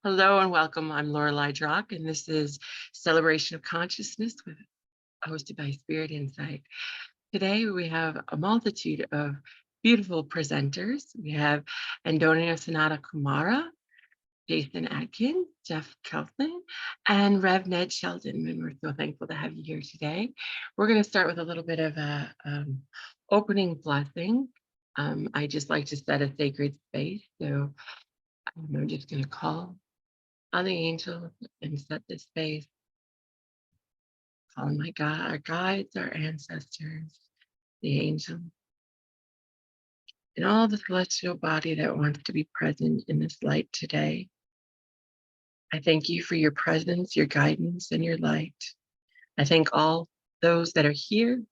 Hello and welcome. I'm Lorelei Drock, and this is Celebration of Consciousness hosted by Spirit Insight. Today we have a multitude of beautiful presenters. We have Andena Sananda Kumara, Jason Adkins, Jeff Kelson, and Rev Ned Sheldon, and we're so thankful to have you here today. We're going to start with a little bit of a opening blessing. I just like to set a sacred space, so I'm just going to call on the angels and set this space, calling my God, our guides, our ancestors, the angels, and all the celestial body that wants to be present in this light today. I thank you for your presence, your guidance, and your light. I thank all those that are here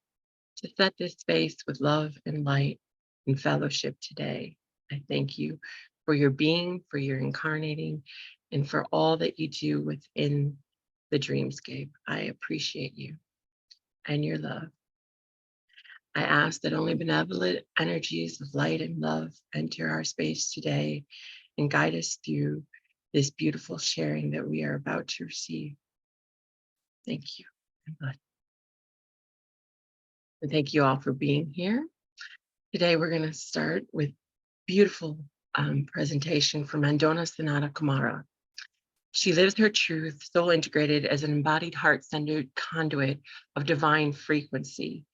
to set this space with love and light and fellowship today. I thank you for your being, for your incarnating, and for all that you do within the dreamscape. I appreciate you and your love. I ask that only benevolent energies of light and love enter our space today and guide us through this beautiful sharing that we are about to receive. Thank you. And thank you all for being here. Today, we're going to start with beautiful presentation from Andena Sananda Kumara. She lives her truth, soul integrated as an embodied heart-centered conduit of divine frequency.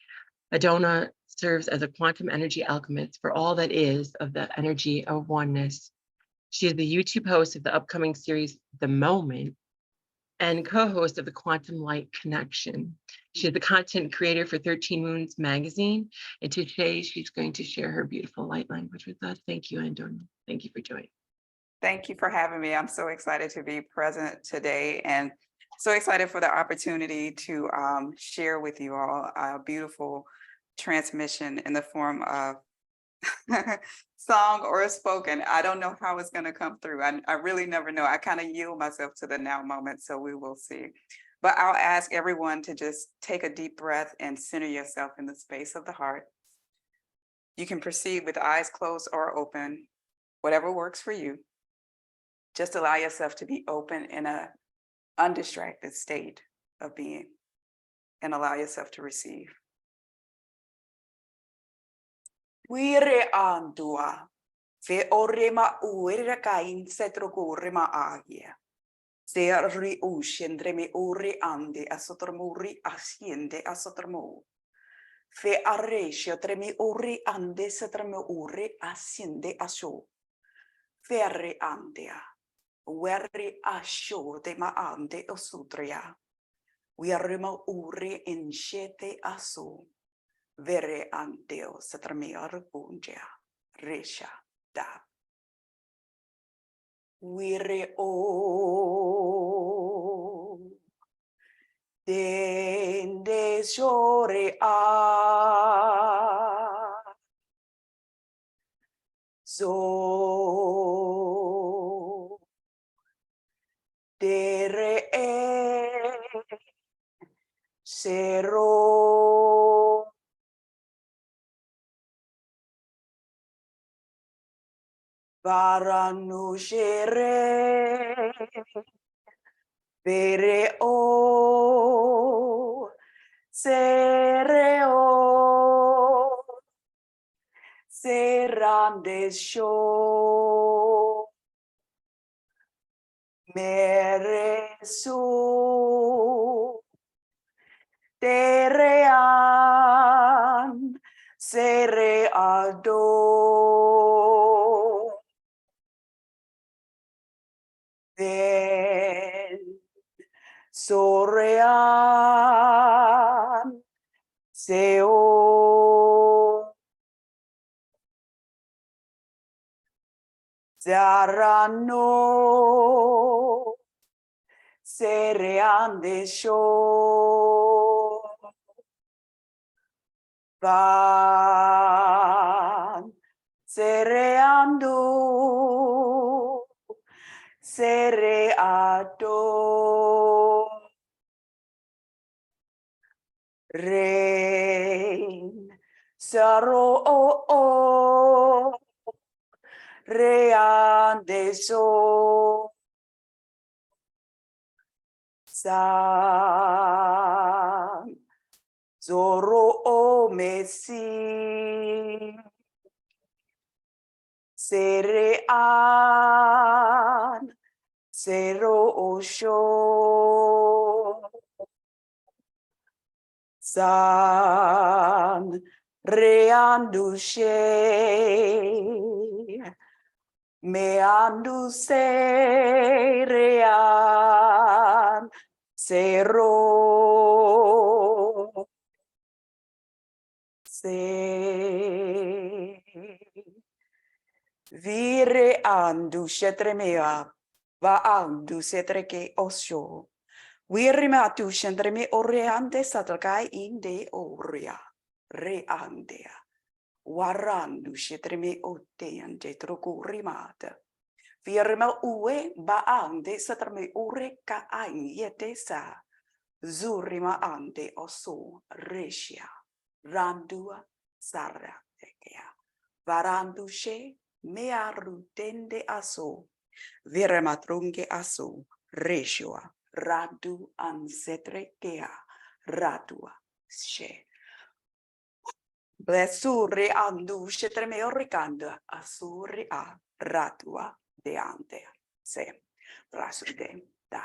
Andena serves as a quantum energy alchemist for all that is of the energy of oneness. She is the YouTube host of the upcoming series, The Moment, and co-host of the Quantum Light Connection. She is the content creator for 13 Moons magazine, and today she's going to share her beautiful light language with us. Thank you, Andena. Thank you for joining. Thank you for having me. I'm so excited to be present today and so excited for the opportunity to share with you all a beautiful transmission in the form of song or spoken. I don't know how it's going to come through. I really never know. I kind of yield myself to the now moment, so we will see. But I'll ask everyone to just take a deep breath and center yourself in the space of the heart. You can proceed with eyes closed or open, whatever works for you. Just allow yourself to be open in an undistracted state of being and allow yourself to receive. Wire andua, fe orema uere kain setrogorema agia. Se ri uscendre me ore ande asotromuri asciende asotromo. Fe arrescio tremi ore ande setremo ore asciende aso. Ferre andea. Werri asho de maande osutria. Wierremo ure in shete aso. Vere anteo satramear bungia. Resha da. Wire o. Dende shore a. So. Dere Sero Varanushere Vere o Sereo Serande Show Meresu Terean Sereado Ven Sorean Seo Zarano Serean de Show Van Sereando Sereado Rein Saro Rean de So San Zoro o Messi Serean Zero Osho San Reandushe Meanduse Rean Zero Se Vire andu shetremea va andu setreke osho. Wirima tu shendreme oreande satrakai inde oria reandea. Warandu shetreme oteande troku rimata. Virima ue ba ande satrame ure ka yete sa. Zurima ande oso resia. Randua saratekea. Varandushe mearu tende aso. Virematrunge aso. Resioa. Radu ansetrekea. Radua she. Blessure andu shetreme oricanda. Asuri a. Radua de ante. Se. Rasude da.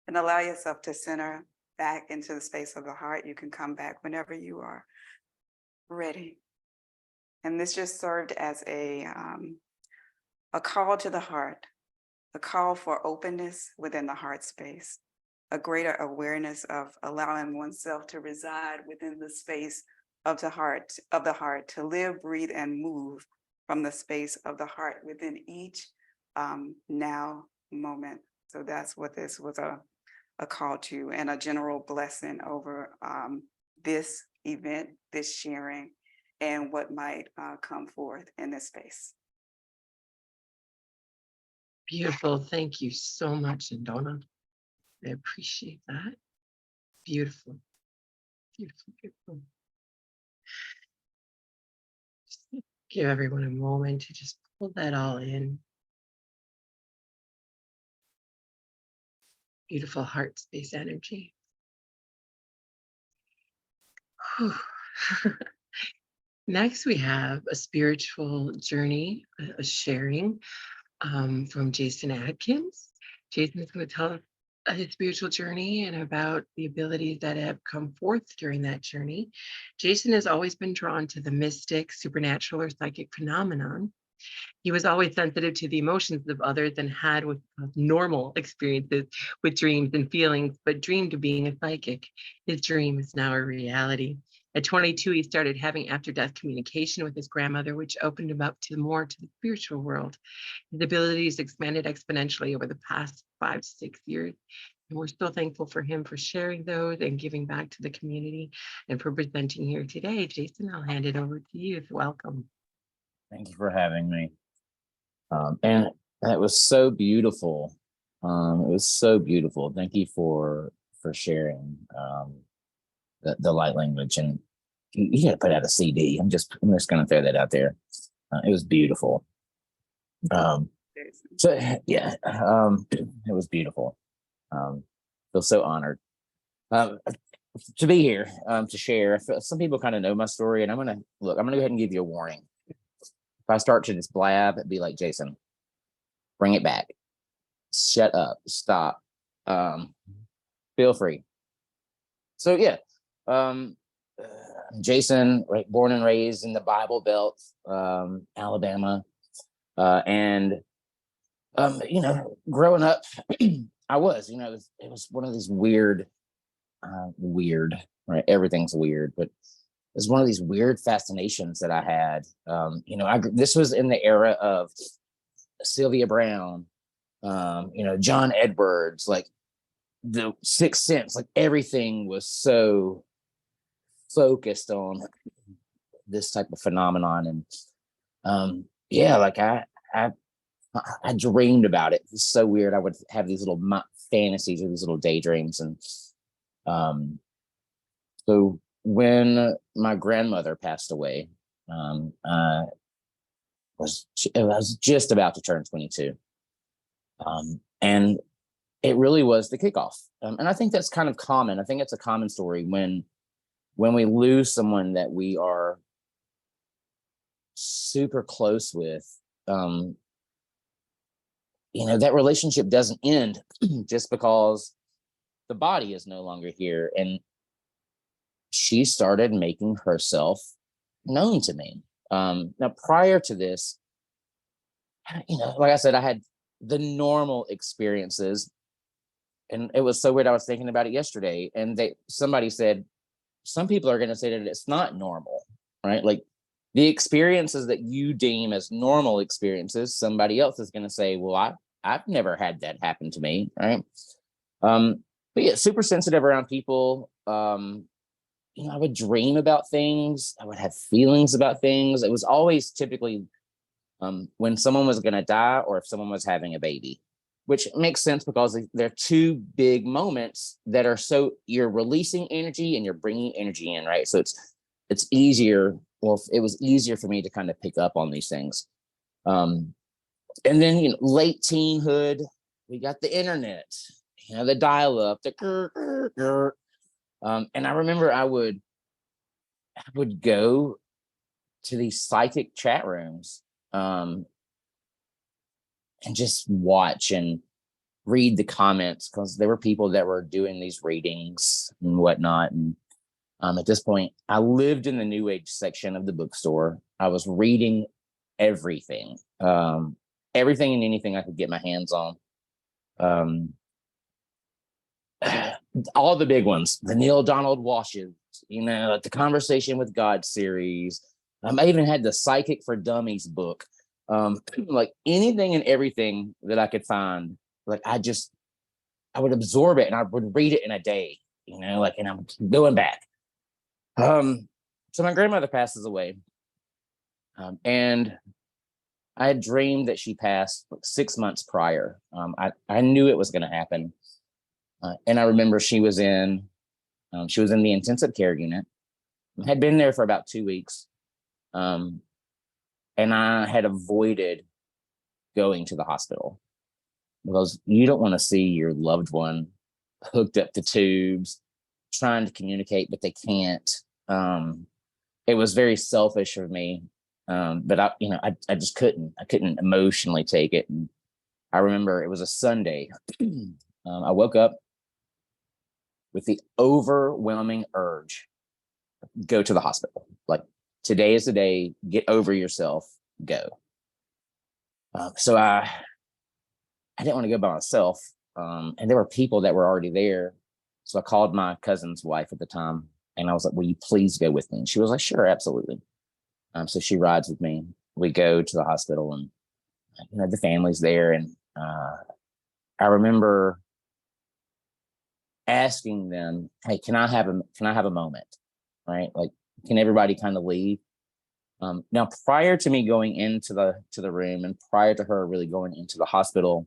And allow yourself to center back into the space of the heart. You can come back whenever you are ready. And this just served as a call to the heart, a call for openness within the heart space, a greater awareness of allowing oneself to reside within the space of the heart, to live, breathe, and move from the space of the heart within each now moment. So that's what this was a call to, and a general blessing over this event, this sharing, and what might come forth in this space. Beautiful. Thank you so much, Andena. I appreciate that. Beautiful. Beautiful, beautiful. Just give everyone a moment to just pull that all in. Beautiful heart space energy. Whew. Next, we have a spiritual journey, a sharing from Jason Adkins. Jason is going to tell us his spiritual journey and about the abilities that have come forth during that journey. Jason has always been drawn to the mystic, supernatural, or psychic phenomenon. He was always sensitive to the emotions of others and had with normal experiences with dreams and feelings, but dreamed of being a psychic. His dream is now a reality. At 22, he started having after-death communication with his grandmother, which opened him up to the spiritual world. His abilities expanded exponentially over the past 5 to 6 years. And we're so thankful for him for sharing those and giving back to the community and for presenting here today. Jason, I'll hand it over to you. Welcome. Thank you for having me. And that was so beautiful. It was so beautiful. Thank you for sharing the light language. And you got to put out a CD. I'm just going to throw that out there. It was beautiful. So yeah, it was beautiful. Feel so honored to be here to share. Some people kind of know my story, and I'm gonna go ahead and give you a warning. If I start to just blab, be like, Jason, bring it back. Shut up. Stop. Feel free. So yeah, Jason, right, born and raised in the Bible Belt, Alabama, and growing up, I was, it was one of these weird, right? Everything's weird, but it's one of these weird fascinations that I had. This was in the era of Sylvia Brown, John Edwards, like the Sixth Sense, like everything was so focused on this type of phenomenon. And like I dreamed about it. It's so weird. I would have these little fantasies or these little daydreams. And so when my grandmother passed away, I was just about to turn 22. And it really was the kickoff. And I think that's kind of common. I think it's a common story when we lose someone that we are super close with. That relationship doesn't end just because the body is no longer here. And she started making herself known to me. Now, prior to this, like I said, I had the normal experiences, and it was so weird. I was thinking about it yesterday, and somebody said, some people are going to say that it's not normal, right? Like the experiences that you deem as normal experiences, somebody else is going to say, well, I've never had that happen to me, right? But yeah, super sensitive around people. I would dream about things. I would have feelings about things. It was always typically when someone was going to die or if someone was having a baby, which makes sense because they're two big moments that are so you're releasing energy and you're bringing energy in, right? So it's easier. Well, it was easier for me to kind of pick up on these things. And then, late teenhood, we got the internet, the dial-up, and I remember I would go to these psychic chat rooms and just watch and read the comments because there were people that were doing these readings and whatnot. And at this point, I lived in the New Age section of the bookstore. I was reading everything, everything and anything I could get my hands on. All the big ones, the Neil Donald Washes, the Conversation with God series. I even had the Psychic for Dummies book. Like anything and everything that I could find, like I would absorb it and I would read it in a day, and I'm going back. So my grandmother passes away. And I had dreamed that she passed like 6 months prior. I knew it was going to happen. And I remember she was in the intensive care unit. I had been there for about 2 weeks. And I had avoided going to the hospital because you don't want to see your loved one hooked up to tubes, trying to communicate, but they can't. It was very selfish of me. But I just couldn't emotionally take it. And I remember it was a Sunday. I woke up with the overwhelming urge, go to the hospital. Like, today is the day, get over yourself, go. So I didn't want to go by myself. And there were people that were already there. So I called my cousin's wife at the time and I was like, will you please go with me? And she was like, sure, absolutely. So she rides with me. We go to the hospital and, the family's there. And I remember asking them, hey, can I have a moment? Right? Like, can everybody kind of leave? Now, prior to me going into the room and prior to her really going into the hospital,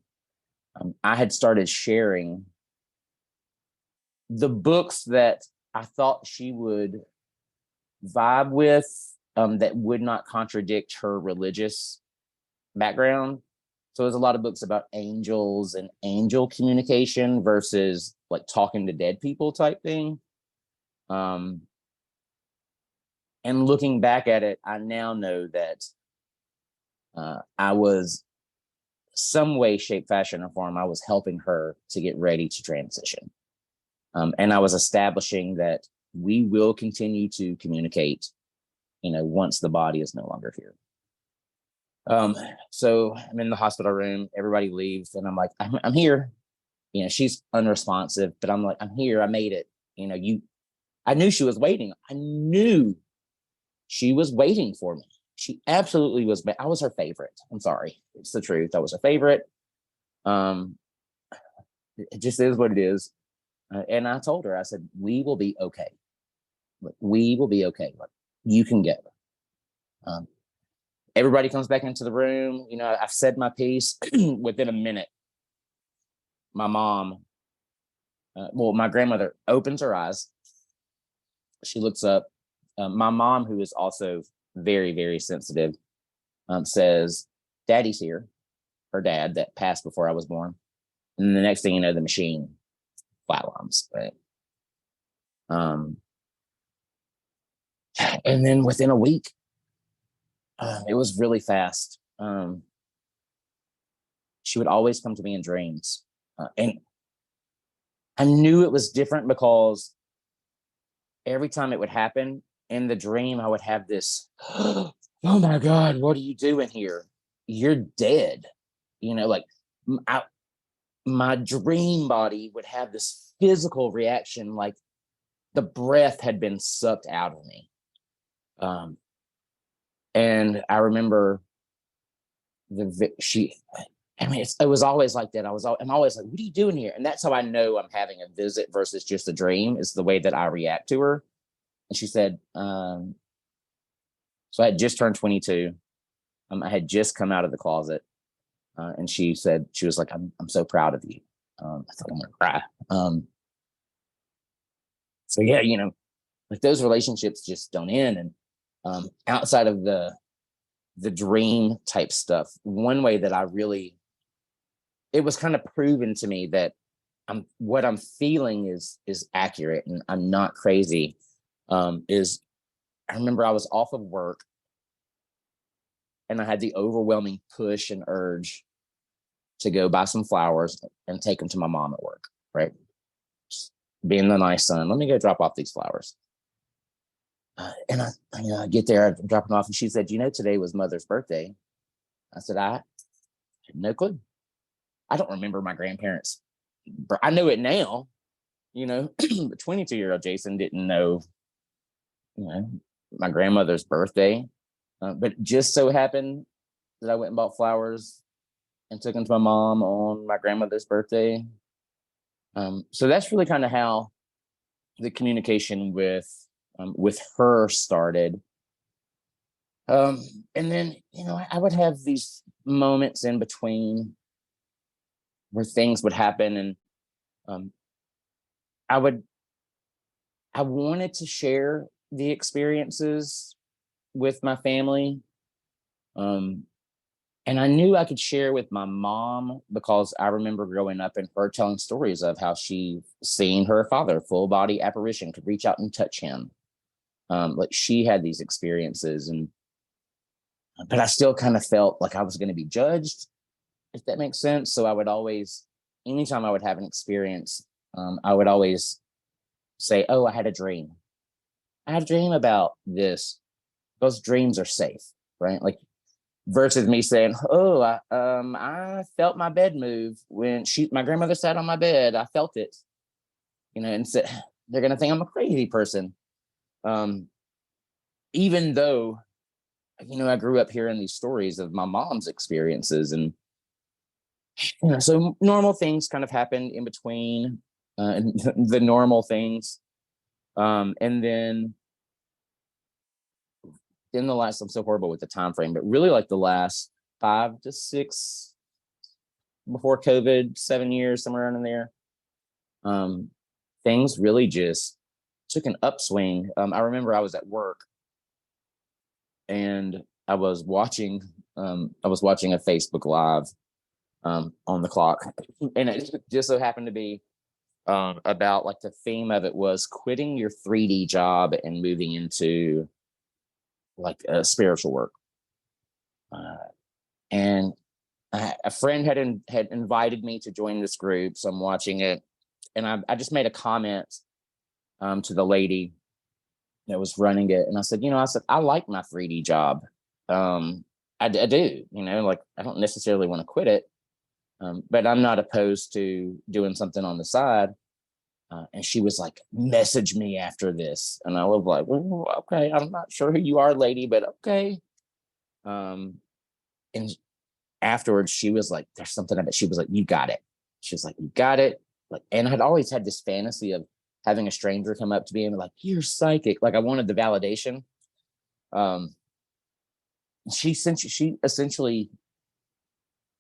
I had started sharing the books that I thought she would vibe with, that would not contradict her religious background. So there's a lot of books about angels and angel communication versus like talking to dead people type thing. And looking back at it, I now know that I was some way, shape, fashion, or form, I was helping her to get ready to transition. And I was establishing that we will continue to communicate, once the body is no longer here. So I'm in the hospital room, everybody leaves, and I'm like, I'm here. She's unresponsive, but I'm like, I'm here, I made it. I knew she was waiting. I knew she was waiting for me. She absolutely was. I was her favorite. I'm sorry. It's the truth. I was her favorite. It just is what it is. And I told her, I said, we will be okay. We will be okay. You can go. Everybody comes back into the room. I've said my piece. Within a minute, my mom, my grandmother opens her eyes. She looks up. My mom, who is also very, very sensitive, says, "Daddy's here," her dad that passed before I was born. And then the next thing you know, the machine flatlines, right? And then within a week, it was really fast. She would always come to me in dreams. And I knew it was different because every time it would happen in the dream, I would have this, "Oh my God, what are you doing here? You're dead." You know, like my dream body would have this physical reaction, like the breath had been sucked out of me. And I remember it was always like that. I'm always like, "What are you doing here?" And that's how I know I'm having a visit versus just a dream, is the way that I react to her. And she said, so I had just turned 22. I had just come out of the closet. And she said, she was like, I'm so proud of you." I thought I'm gonna cry. So yeah, like those relationships just don't end. And outside of the dream type stuff, one way that it was kind of proven to me that what I'm feeling is accurate and I'm not crazy. Is I remember I was off of work and I had the overwhelming push and urge to go buy some flowers and take them to my mom at work, right? Just being the nice son, let me go drop off these flowers. And I get there, I'm dropping off, and she said, "Today was Mother's birthday." I said, "I had no clue. I don't remember my grandparents. I know it now, but 22-year-old Jason didn't know, my grandmother's birthday. But it just so happened that I went and bought flowers and took them to my mom on my grandmother's birthday. So that's really kind of how the communication with her started. And then, I would have these moments in between where things would happen, and I wanted to share the experiences with my family. And I knew I could share with my mom because I remember growing up and her telling stories of how she seen her father, full body apparition, could reach out and touch him. Like she had these experiences, but I still kind of felt like I was going to be judged, if that makes sense. So I would always, anytime I would have an experience, I would always say, "Oh, I had a dream. I had a dream about this." Those dreams are safe, right? Like, versus me saying, "Oh, I felt my bed move when my grandmother sat on my bed. I felt it," and so they're gonna think I'm a crazy person. Even though, I grew up hearing these stories of my mom's experiences, and so normal things kind of happened in between, the normal things, and then in the last, I'm so horrible with the time frame, but really like the last 5 to 6 before COVID, 7 years, somewhere around in there, things really just took an upswing. I remember I was at work and I was watching a Facebook Live on the clock, and it just so happened to be about, like, the theme of it was quitting your 3D job and moving into like spiritual work. And a friend had invited me to join this group, so I'm watching it, and I just made a comment to the lady that was running it, and I said, I like my 3D job. I do, like, I don't necessarily want to quit it, but I'm not opposed to doing something on the side. And she was like, "Message me after this," and I was like, "Well, okay, I'm not sure who you are, lady, but okay." And afterwards, she was like, "There's something about." She was like, "You got it." She was like, "You got it." Like, and I'd always had this fantasy of having a stranger come up to me and be like, "You're psychic." Like, I wanted the validation. She essentially,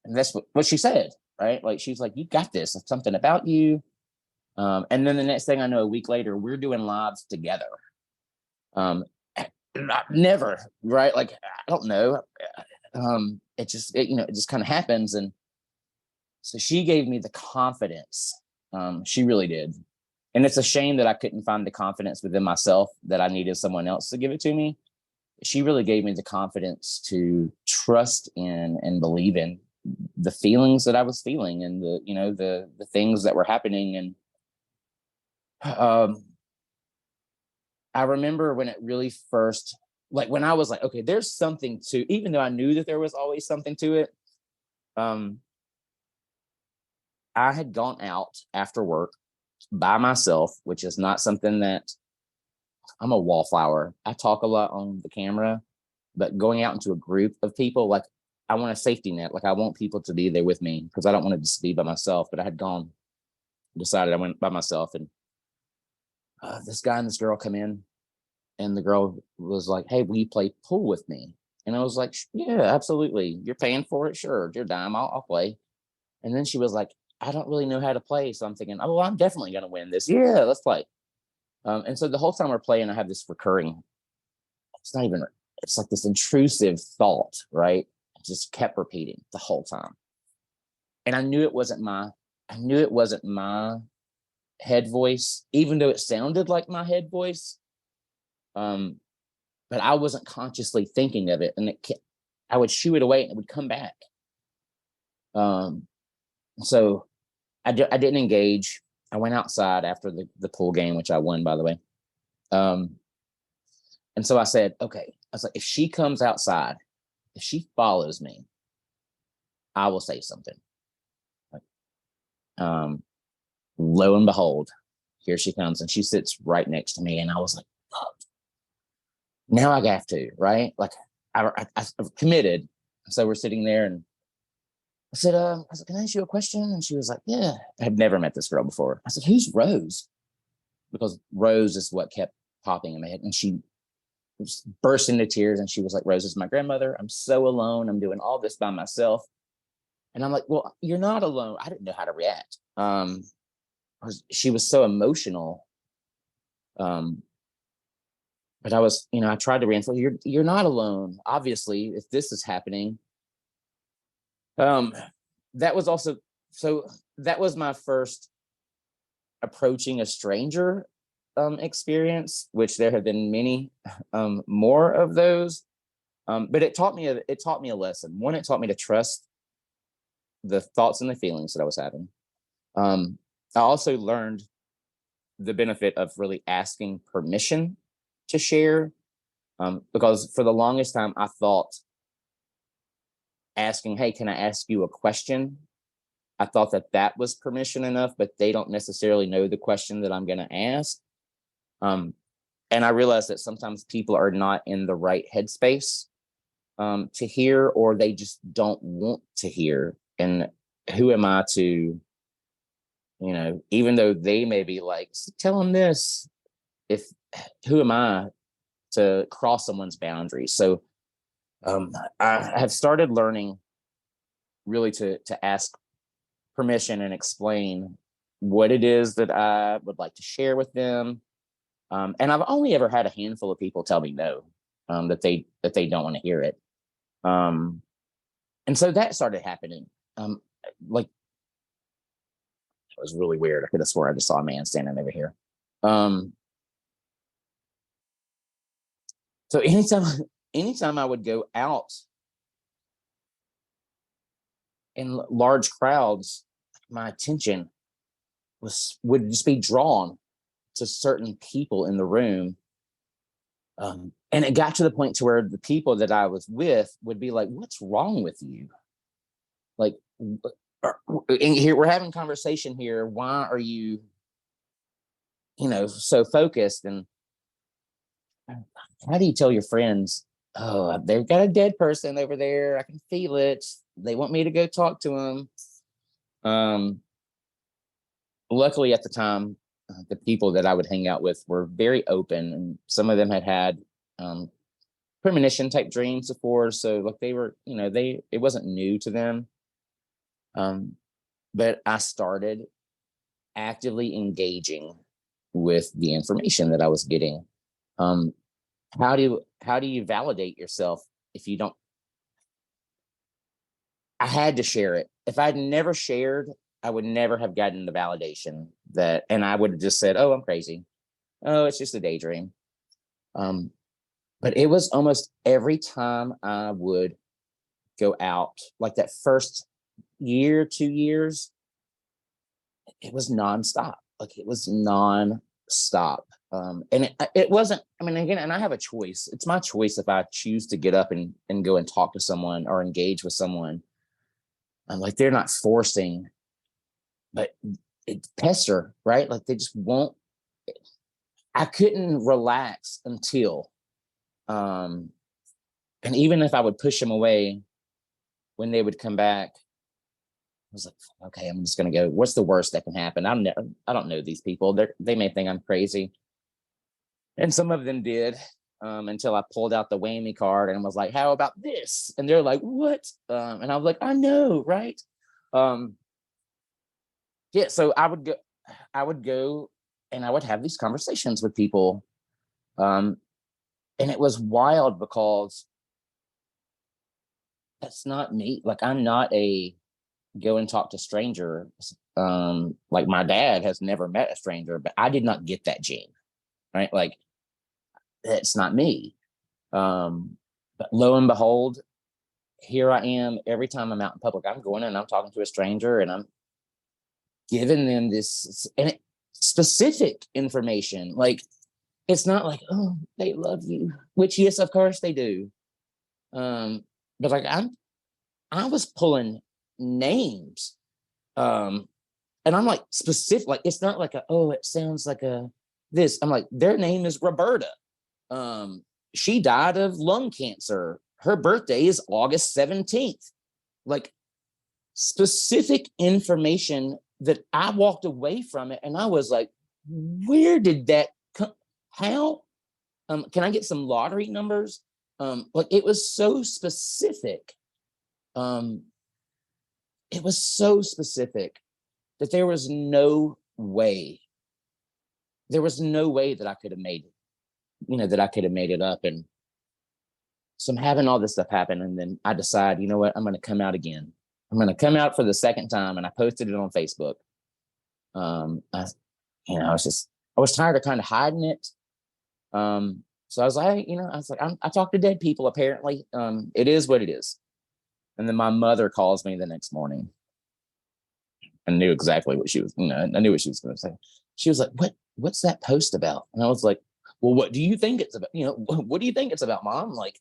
and that's what she said, right? Like, she's like, "You got this. It's something about you." And then the next thing I know, a week later, we're doing lives together. Never, right? Like, I don't know. it just, it just kind of happens. And so she gave me the confidence. She really did. And it's a shame that I couldn't find the confidence within myself, that I needed someone else to give it to me. She really gave me the confidence to trust in and believe in the feelings that I was feeling, and the things that were happening. And I remember when it really first, like when I was like, okay, there's something to, even though I knew that there was always something to it. I had gone out after work by myself, which is not something that, I'm a wallflower. I talk a lot on the camera, but going out into a group of people, like I want a safety net. Like I want people to be there with me, because I don't want to just be by myself. But I had decided I went by myself, and this guy and this girl come in, and the girl was like, "Hey, will you play pool with me?" And I was like, "Yeah, absolutely. You're paying for it. Sure. Your dime. I'll play." And then she was like, "I don't really know how to play." So I'm thinking, "Oh, well, I'm definitely going to win this. Yeah, let's play." And so the whole time we're playing, I have this recurring, it's not even, it's like this intrusive thought, right? It just kept repeating the whole time. And I knew it wasn't my head voice, even though it sounded like my head voice. But I wasn't consciously thinking of it. And I would shoo it away and it would come back. So I didn't engage. I went outside after the pool game, which I won, by the way. And so I said, okay, I was like, if she comes outside, if she follows me, I will say something. Lo and behold, here she comes, and she sits right next to me. And I was like, oh, now I have to, right? Like I've committed. So we're sitting there, and I said, can I ask you a question? And she was like, yeah. I had never met this girl before. I said, who's Rose? Because Rose is what kept popping in my head. And she burst into tears, and she was like, Rose is my grandmother. I'm so alone. I'm doing all this by myself. And I'm like, well, you're not alone. I didn't know how to react. She was so emotional. But I was, I tried to reinforce, you're not alone. Obviously, if this is happening. That was also, so that was my first approaching a stranger experience, which there have been many more of those. But it taught me a lesson. One, it taught me to trust the thoughts and the feelings that I was having. I also learned the benefit of really asking permission to share, because for the longest time I thought asking, hey, can I ask you a question? I thought that was permission enough, but they don't necessarily know the question that I'm going to ask. And I realized that sometimes people are not in the right headspace to hear, or they just don't want to hear. And who am I to, even though they may be like, tell them this, who am I to cross someone's boundaries? So I have started learning really to ask permission and explain what it is that I would like to share with them. And I've only ever had a handful of people tell me no, that they don't want to hear it. And so that started happening. Like, it was really weird. I could have swore I just saw a man standing over here. So anytime I would go out in large crowds, my attention would just be drawn to certain people in the room. And it got to the point to where the people that I was with would be like, what's wrong with you? Like, and here we're having conversation here. Why are you, so focused? And how do you tell your friends, oh, they've got a dead person over there, I can feel it, they want me to go talk to them? Luckily at the time, the people that I would hang out with were very open, and some of them had premonition type dreams before. So like they were, it wasn't new to them. But I started actively engaging with the information that I was getting. How do you validate yourself if you don't I had to share it. If I'd never shared, I would never have gotten the validation that, and I would have just said, oh, I'm crazy. Oh, it's just a daydream. But it was almost every time I would go out, like that first year, 2 years, it was nonstop. Like it was nonstop. And it wasn't, I mean, again, and I have a choice. It's my choice if I choose to get up and go and talk to someone or engage with someone. I'm like, they're not forcing, but it pester, right? Like they just won't. I couldn't relax until, and even if I would push them away, when they would come back, I was like, okay, I'm just gonna go. What's the worst that can happen? I don't know these people. They may think I'm crazy, and some of them did, until I pulled out the whammy card and was like, how about this? And they're like, what? And I was like, I know, right? Yeah. So I would go, and I would have these conversations with people, and it was wild because that's not me. Like I'm not a go and talk to strangers. Like my dad has never met a stranger, but I did not get that gene, right? Like it's not me. But lo and behold, here I am. Every time I'm out in public, I'm going and I'm talking to a stranger and I'm giving them this and specific information. Like it's not like, oh, they love you, which yes, of course they do. But like I was pulling names, and I'm like specific. Like it's not like it sounds like a this. I'm like, their name is Roberta. She died of lung cancer. Her birthday is August 17th. Like specific information that I walked away from it, and I was like, where did that come? How? Can I get some lottery numbers? Like it was so specific. It was so specific that there was no way that I could have made it, that I could have made it up. And so I'm having all this stuff happen. And then I decide, you know what, I'm going to come out again. I'm going to come out for the second time. And I posted it on Facebook. I was tired of kind of hiding it. So I was like, I talk to dead people, apparently. It is what it is. And then my mother calls me the next morning. I knew exactly what she was, I knew what she was going to say. She was like, what's that post about? And I was like, well, what do you think it's about? What do you think it's about, Mom? Like,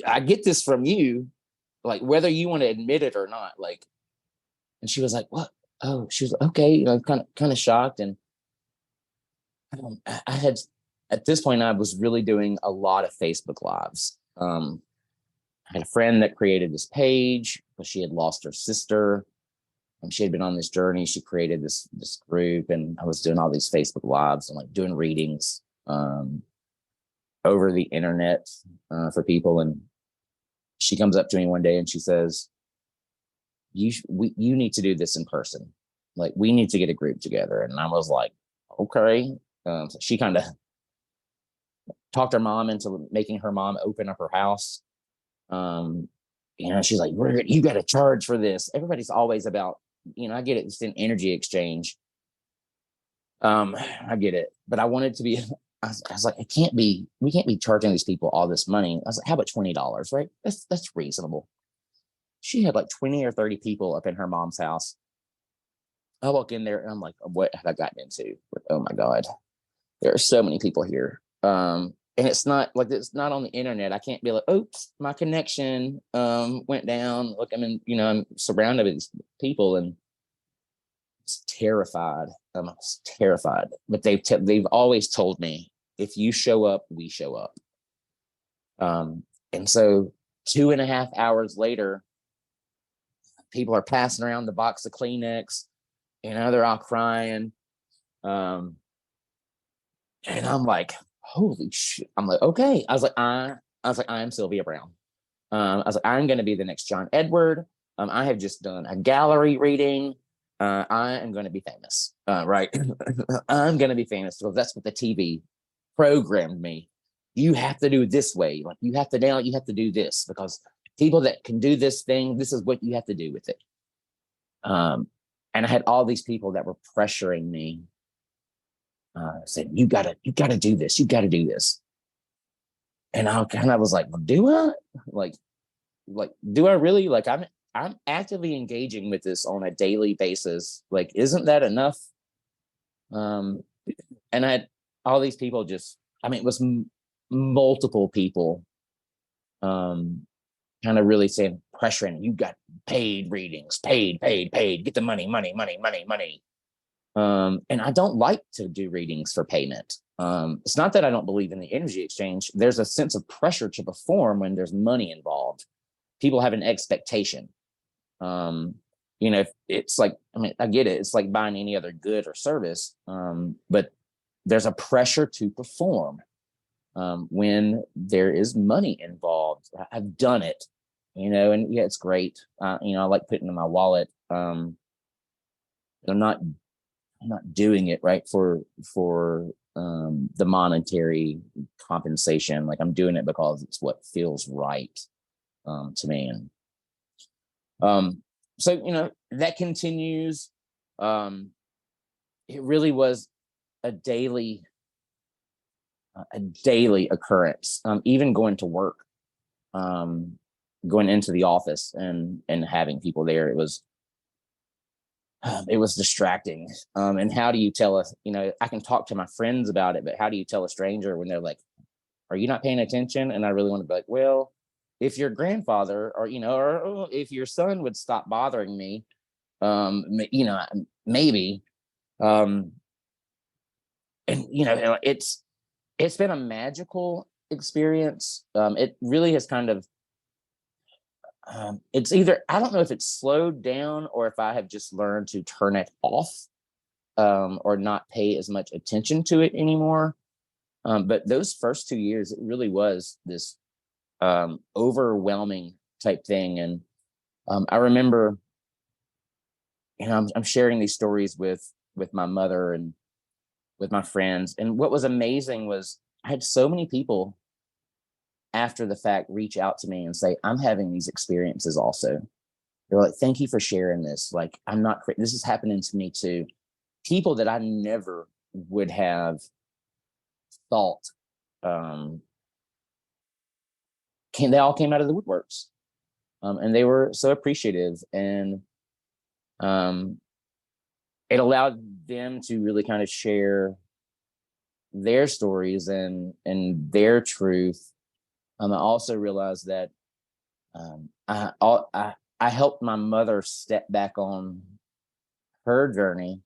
I get this from you, like, whether you want to admit it or not. Like, and she was like, what? Oh, she was like, okay, kind of shocked. And I had, at this point, I was really doing a lot of Facebook Lives. I had a friend that created this page, but she had lost her sister. She had been on this journey. She created this group, and I was doing all these Facebook Lives and like doing readings over the internet for people. And she comes up to me one day and she says, you need to do this in person. Like we need to get a group together. And I was like, okay. So she kind of talked her mom into making her mom open up her house. She's like, you got to charge for this. Everybody's always about, I get it. It's an energy exchange. I get it, but I wanted to be, I was like, we can't be charging these people all this money. I was like, how about $20, right? That's reasonable. She had like 20 or 30 people up in her mom's house. I walk in there and I'm like, what have I gotten into? Oh my God. There are so many people here. And it's not on the internet. I can't be like, oops, my connection went down. Look, I'm surrounded with these people and it's terrified. I'm terrified. But they've always told me, if you show up, we show up. And so 2.5 hours later, people are passing around the box of Kleenex, they're all crying. And I'm like, holy shit. I'm like, okay. I was like, I am Sylvia Brown. I was like, I'm going to be the next John Edward. I have just done a gallery reading. I am going to be famous, right? I'm going to be famous because that's what the TV programmed me. You have to do it this way. Like you have to do this because people that can do this thing, this is what you have to do with it. And I had all these people that were pressuring me, saying, you gotta do this, you gotta do this. And I kind of was like, well, do I? Like, do I really? Like, I'm actively engaging with this on a daily basis. Like, isn't that enough? And I had all these people just, I mean, it was multiple people, kind of really saying, pressuring, you got paid readings, paid, get the money. And I don't like to do readings for payment. It's not that I don't believe in the energy exchange. There's a sense of pressure to perform when there's money involved. People have an expectation. You know, it's like, I mean, I get it. It's like buying any other good or service. But there's a pressure to perform when there is money involved. I've done it, you know, and yeah, it's great. You know, I like putting it in my wallet. I'm not doing it right for the monetary compensation. Like, I'm doing it because it's what feels right to me. And so, you know, that continues. It really was a daily occurrence. Even going to work, going into the office and having people there, it was distracting. And how do you tell us, you know, I can talk to my friends about it, but how do you tell a stranger when they're like, are you not paying attention? And I really want to be like, well, if your grandfather or, you know, or if your son would stop bothering me, you know, maybe, and, you know, it's been a magical experience. It really has kind of, it's either, I don't know if it's slowed down or if I have just learned to turn it off, or not pay as much attention to it anymore. But those first 2 years, it really was this overwhelming type thing. And I remember, you know, I'm sharing these stories with my mother and with my friends. And what was amazing was I had so many people after the fact reach out to me and say, I'm having these experiences also. They're like, thank you for sharing this. Like, I'm not, this is happening to me too. People that I never would have thought, they all came out of the woodworks. And they were so appreciative. And it allowed them to really kind of share their stories and their truth. I also realized that I helped my mother step back on her journey.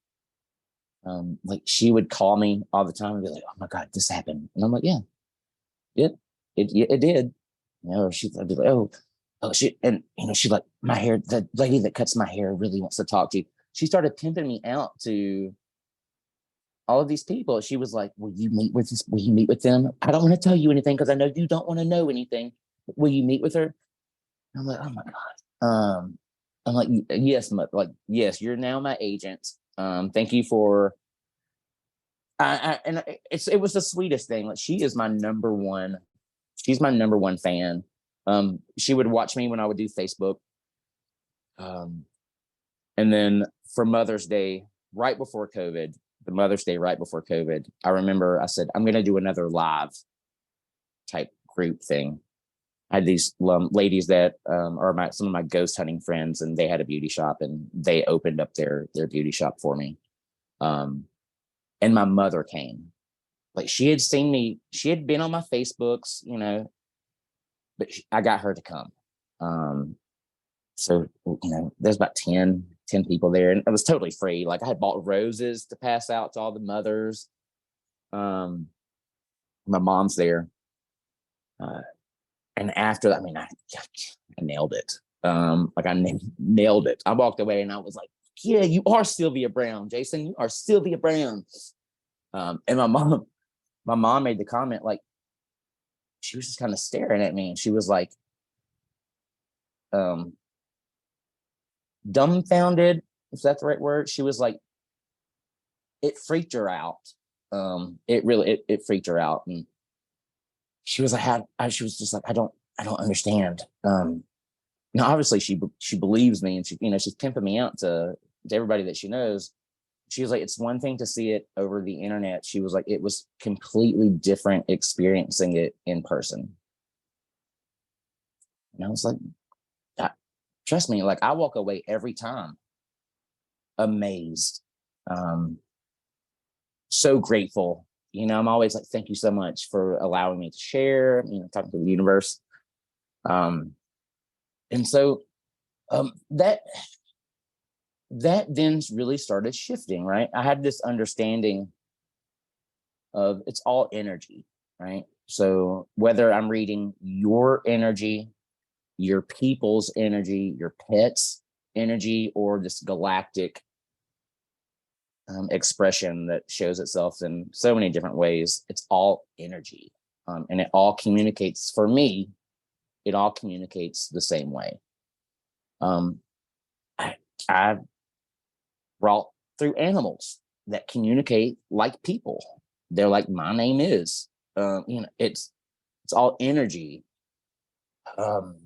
Like, she would call me all the time and be like, oh my God, this happened. And I'm like, yeah, it did. You know, or I'd be like, oh shit. And, you know, she's like, my hair, the lady that cuts my hair really wants to talk to you. She started pimping me out to all of these people. She was like, will you meet with them? I don't want to tell you anything because I know you don't want to know anything. Will you meet with her? And I'm like, oh my God. I'm like, yes, yes, you're now my agent. Thank you for, and it was the sweetest thing. Like, she's my number one fan. She would watch me when I would do Facebook. And then for Mother's Day, right before COVID, I remember I said, I'm going to do another live type group thing. I had these ladies that are some of my ghost hunting friends, and they had a beauty shop, and they opened up their beauty shop for me. And my mother came. Like, she had seen me, she had been on my Facebooks, you know, but I got her to come. So, you know, there's about 10 people there, and it was totally free. Like, I had bought roses to pass out to all the mothers. My mom's there. And after that, I mean, I nailed it. Like, I nailed it. I walked away and I was like, yeah, you are Sylvia Brown, Jason. You are Sylvia Brown. And my mom made the comment, like, she was just kind of staring at me, and she was like, dumbfounded, if that's the right word. She was like, it freaked her out. It freaked her out. And she was like, she was just like, I don't understand. Now, obviously, she believes me, and she's pimping me out to everybody that she knows. She was like, it's one thing to see it over the internet. She was like, it was completely different experiencing it in person. And I was like, trust me, like I walk away every time amazed, so grateful. I'm always like, thank you so much for allowing me to share, talking to the universe. And so that then really started shifting, right? I had this understanding of it's all energy, right? So whether I'm reading your energy, your people's energy, your pets' energy, or this galactic expression that shows itself in so many different ways, it's all energy. And it all communicates, for me, it all communicates the same way. I brought through animals that communicate like people. They're like, my name is, it's all energy. And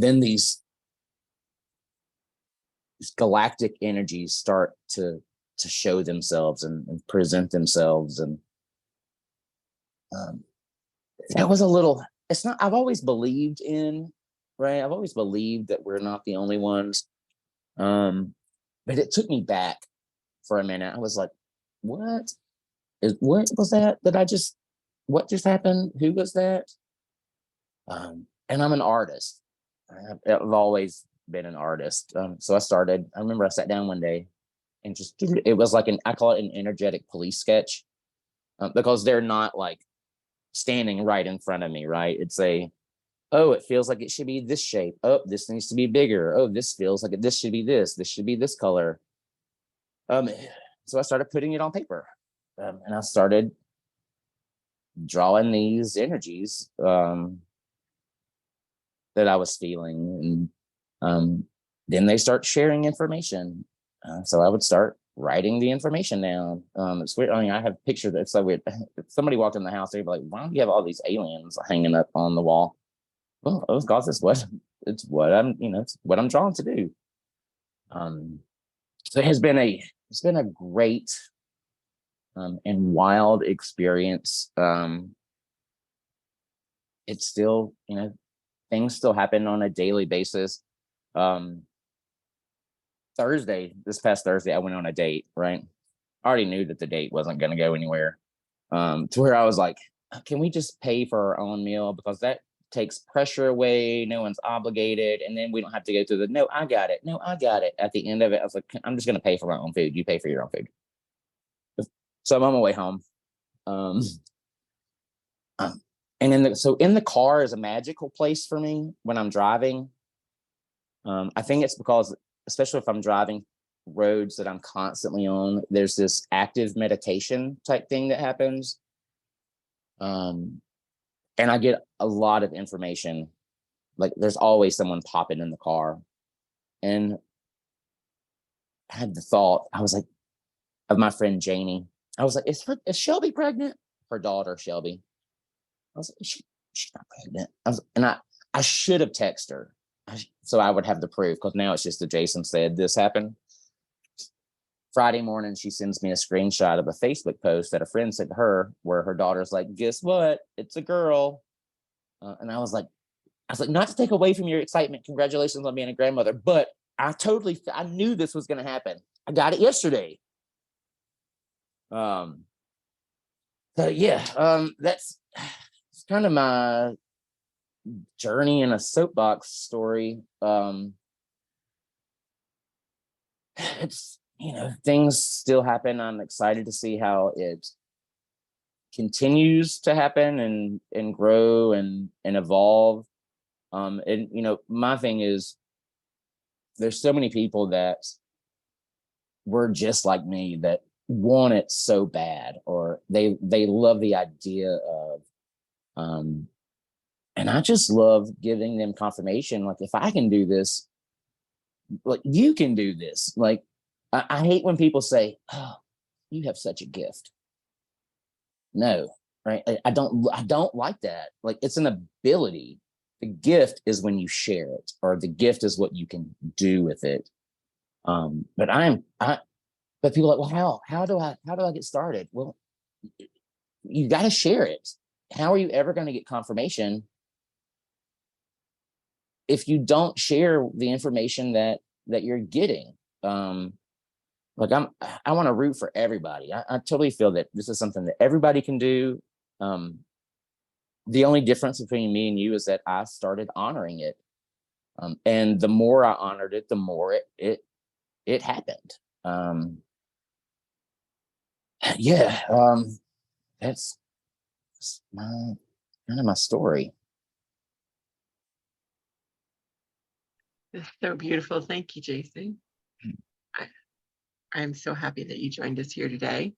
then these galactic energies start to show themselves and present themselves. And that was a little, it's not, I've always believed in, right? I've always believed that we're not the only ones. But it took me back for a minute. I was like, what was that? What just happened? Who was that? And I'm an artist. I've always been an artist. So I remember I sat down one day and it was like I call it an energetic police sketch, because they're not like standing right in front of me, right? It's oh, it feels like it should be this shape. Oh, this needs to be bigger. Oh, this feels like this should be this. This should be this color. So I started putting it on paper, and I started drawing these energies that I was feeling, and then they start sharing information. So I would start writing the information down. It's weird. I mean, I have pictures. It's so weird. If somebody walked in the house, they'd be like, "Why do you have all these aliens hanging up on the wall?" Well, of course, it's what I'm drawn to do. So it's been a great and wild experience. It's still, things still happen on a daily basis. This past Thursday, I went on a date, right? I already knew that the date wasn't going to go anywhere. To where I was like, can we just pay for our own meal? Because that takes pressure away. No one's obligated. And then we don't have to go through no, I got it. No, I got it. At the end of it, I was like, I'm just going to pay for my own food. You pay for your own food. So I'm on my way home. And in the car is a magical place for me when I'm driving. I think it's because, especially if I'm driving roads that I'm constantly on, there's this active meditation type thing that happens. And I get a lot of information. Like there's always someone popping in the car. And I had the thought, I was like, of my friend Janie. I was like, is Shelby pregnant? Her daughter, Shelby. I was like, she's not pregnant. I should have texted her so I would have the proof, because now it's just that Jason said this happened. Friday morning, she sends me a screenshot of a Facebook post that a friend sent to her where her daughter's like, guess what? It's a girl. And I was like, not to take away from your excitement. Congratulations on being a grandmother. But I knew this was going to happen. I got it yesterday. So yeah, that's kind of my journey in a soapbox story. It's, things still happen. I'm excited to see how it continues to happen and grow and evolve. And my thing is, there's so many people that were just like me that want it so bad, or they love the idea of, and I just love giving them confirmation. Like, if I can do this, like, you can do this. Like, I hate when people say, oh, you have such a gift. No, right? I don't like that. Like, it's an ability. The gift is when you share it, or the gift is what you can do with it. But people are like, well, how do I get started? Well, you got to share it. How are you ever going to get confirmation if you don't share the information that you're getting? Like I want to root for everybody. I totally feel that this is something that everybody can do. The only difference between me and you is that I started honoring it. And the more I honored it, the more it happened. That's kind of my story. It's so beautiful. Thank you, Jason. I'm so happy that you joined us here today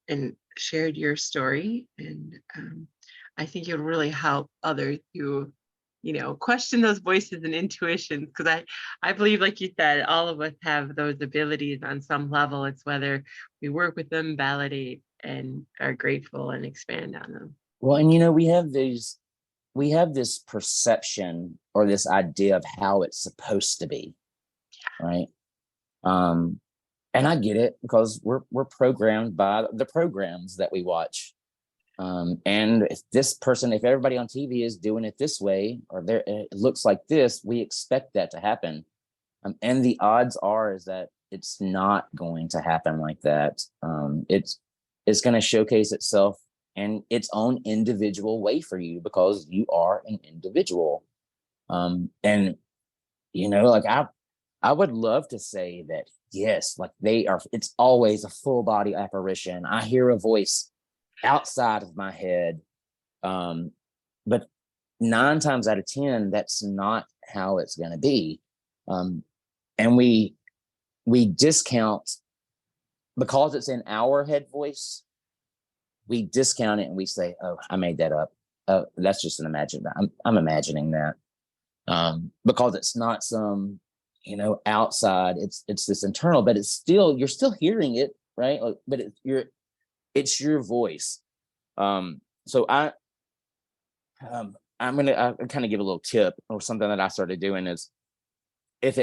and shared your story. And I think it'll really help others who, question those voices and intuitions. Because I believe, like you said, all of us have those abilities on some level. It's whether we work with them, validate, and are grateful and expand on them. Well, and we have this perception or this idea of how it's supposed to be, right? And I get it, because we're programmed by the programs that we watch. And if everybody on TV is doing it this way, or it looks like this, we expect that to happen. And the odds are is that it's not going to happen like that. It's going to showcase itself in its own individual way for you, because you are an individual. And like I would love to say that, yes, like it's always a full body apparition. I hear a voice outside of my head. But 9 times out of 10, that's not how it's going to be. And we discount, because it's in our head voice, we discount it and we say, oh, I made that up. That's just an imagination. I'm imagining that. Because it's not some, outside, it's this internal, but you're still hearing it, right? But it's your voice. So I'm kind of give a little tip, or something that I started doing is, if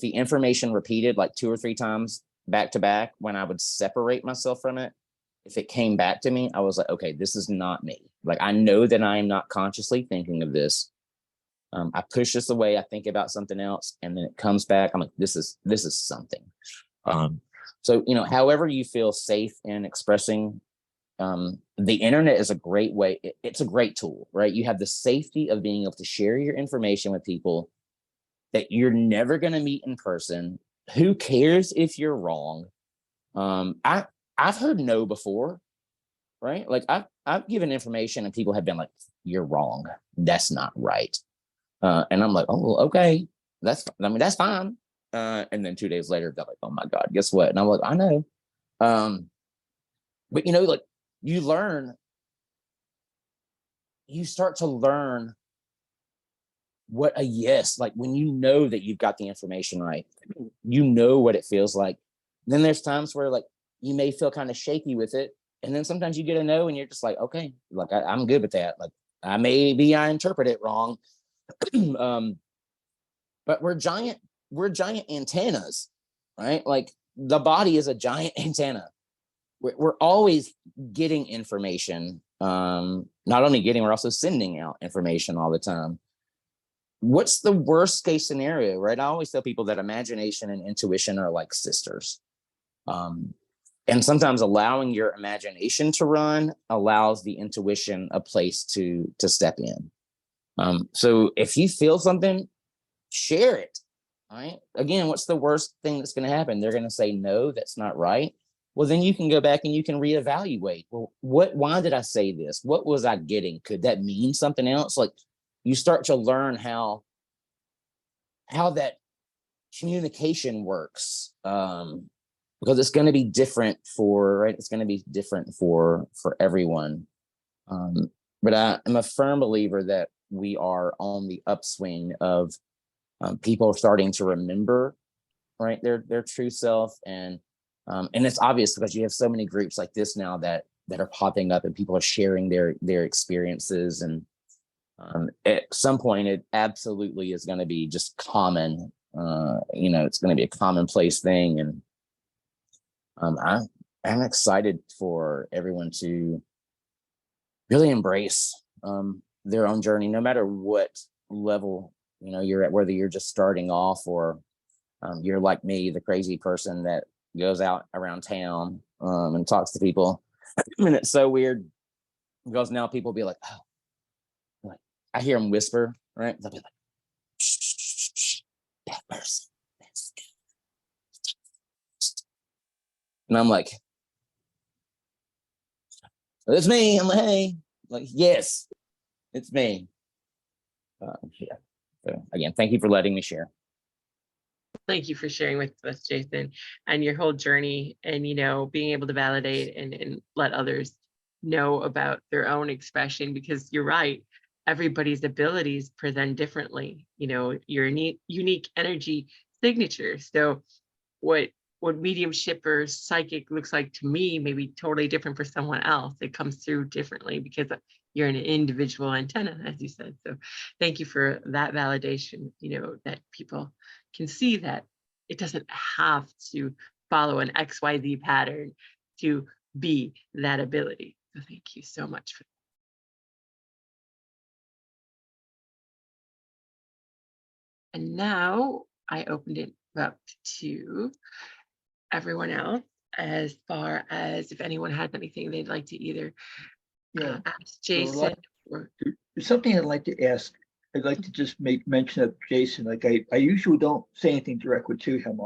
the information repeated like 2 or 3 times back to back, when I would separate myself from it, if it came back to me, I was like, okay, this is not me. Like, I know that I am not consciously thinking of this. I push this away. I think about something else, and then it comes back. I'm like, this is something. So, however you feel safe in expressing, the internet is a great way. It's a great tool, right? You have the safety of being able to share your information with people that you're never going to meet in person. Who cares if you're wrong? I've heard no before, right? Like I've given information and people have been like, you're wrong. That's not right. And I'm like, oh, okay, that's fine. And then 2 days later, they're like, oh my God, guess what? And I'm like, I know. But like you start to learn what a yes, like when you know that you've got the information right, what it feels like. Then there's times where like you may feel kind of shaky with it. And then sometimes you get a no and you're just like, okay, like I'm good with that. Like I interpret it wrong. But we're giant antennas, right? Like the body is a giant antenna. We're always getting information. Not only getting, we're also sending out information all the time. What's the worst case scenario, right? I always tell people that imagination and intuition are like sisters. And sometimes allowing your imagination to run allows the intuition a place to step in. So if you feel something, share it. Right? Again, what's the worst thing that's going to happen? They're going to say, no, that's not right. Well, then you can go back and you can reevaluate. Well, why did I say this? What was I getting? Could that mean something else? Like you start to learn how that communication works. Because it's going to be different it's going to be different for everyone. But I'm a firm believer that we are on the upswing of people starting to remember, right, their true self, and it's obvious because you have so many groups like this now that are popping up, and people are sharing their experiences, and At some point, it absolutely is going to be just common. It's going to be a commonplace thing, and I'm excited for everyone to really embrace their own journey, no matter what level you're at, whether you're just starting off or you're like me, the crazy person that goes out around town and talks to people. And it's so weird because now people be like, oh, like I hear them whisper, right? They'll be like, shh, shh, shh, that person. That's good. And I'm like, it's me. I'm like, hey, like, yes, it's me. Yeah. So again, thank you for letting me share. Thank you for sharing with us, Jason, and your whole journey, and being able to validate and let others know about their own expression, because you're right, everybody's abilities present differently. Your unique energy signature. So what mediumship or psychic looks like to me may be totally different for someone else. It comes through differently because you're an individual antenna, as you said. So thank you for that validation, that people can see that it doesn't have to follow an XYZ pattern to be that ability. So thank you so much for that. And now I opened it up to everyone else, as far as if anyone has anything they'd like to either ask Jason or There's something I'd like to ask. I'd like to just make mention of Jason. Like I usually don't say anything directly to him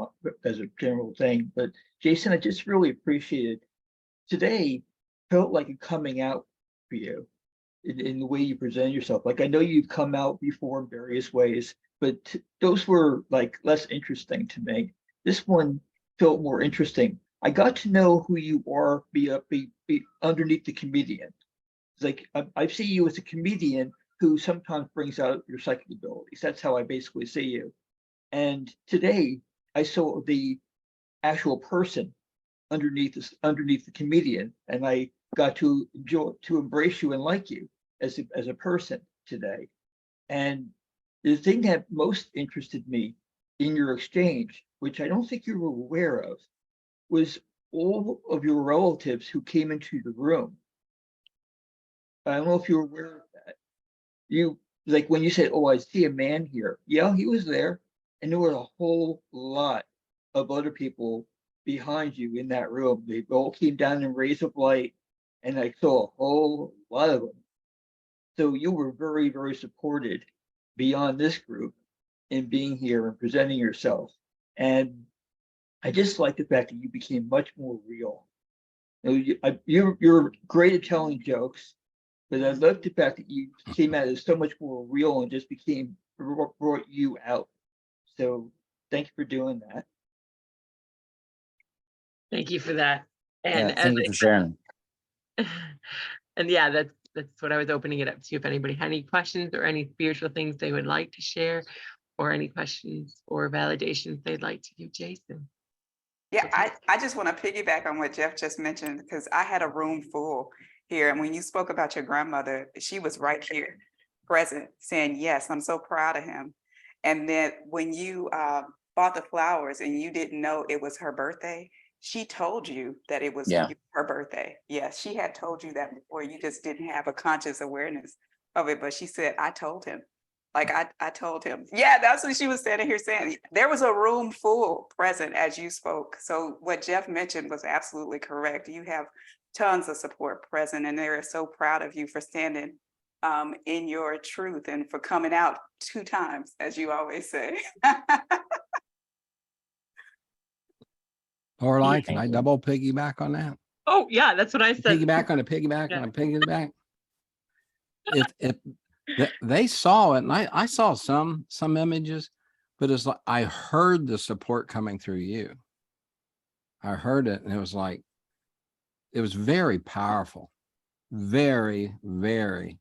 as a general thing, but Jason, I just really appreciated today. Felt like a coming out for you in the way you present yourself. Like I know you've come out before in various ways, but those were like less interesting to me. This one felt more interesting. I got to know who you are be underneath the comedian. It's like I see you as a comedian who sometimes brings out your psychic abilities. That's how I basically see you. And today I saw the actual person underneath the comedian, and I got to embrace you and like you as a person today. And the thing that most interested me in your exchange, which I don't think you were aware of, was all of your relatives who came into the room. I don't know if you were aware of that. You, like when you said, oh, I see a man here. Yeah, he was there. And there were a whole lot of other people behind you in that room. They all came down in rays of light, and I saw a whole lot of them. So you were very, very supported beyond this group in being here and presenting yourself. And I just like the fact that you became much more real. You're great at telling jokes, but I love the fact that you came out as so much more real and just brought you out. So thank you for doing that. thank you for that. And Yeah, thank you for sharing. And yeah, that's what I was opening it up to. If anybody had any questions or any spiritual things they would like to share, or any questions or validations they'd like to give Jason. Yeah, I just want to piggyback on what Jeff just mentioned, because I had a room full here. And when you spoke about your grandmother, she was right here present saying, yes, I'm so proud of him. And then when you bought the flowers and you didn't know it was her birthday, she told you that it was her birthday. Yes, she had told you that before. You just didn't have a conscious awareness of it. But she said, I told him. Like I told him. Yeah, that's what she was standing here saying. There was a room full present as you spoke. So what Jeff mentioned was absolutely correct. You have tons of support present, and they're so proud of you for standing in your truth and for coming out 2 times, as you always say. Or can I double piggyback on that? Oh yeah, that's what I said. Piggyback on a piggyback on a piggyback. If they saw it, and I saw some images, but it's like I heard the support coming through you. I heard it, and it was like it was very powerful, very, very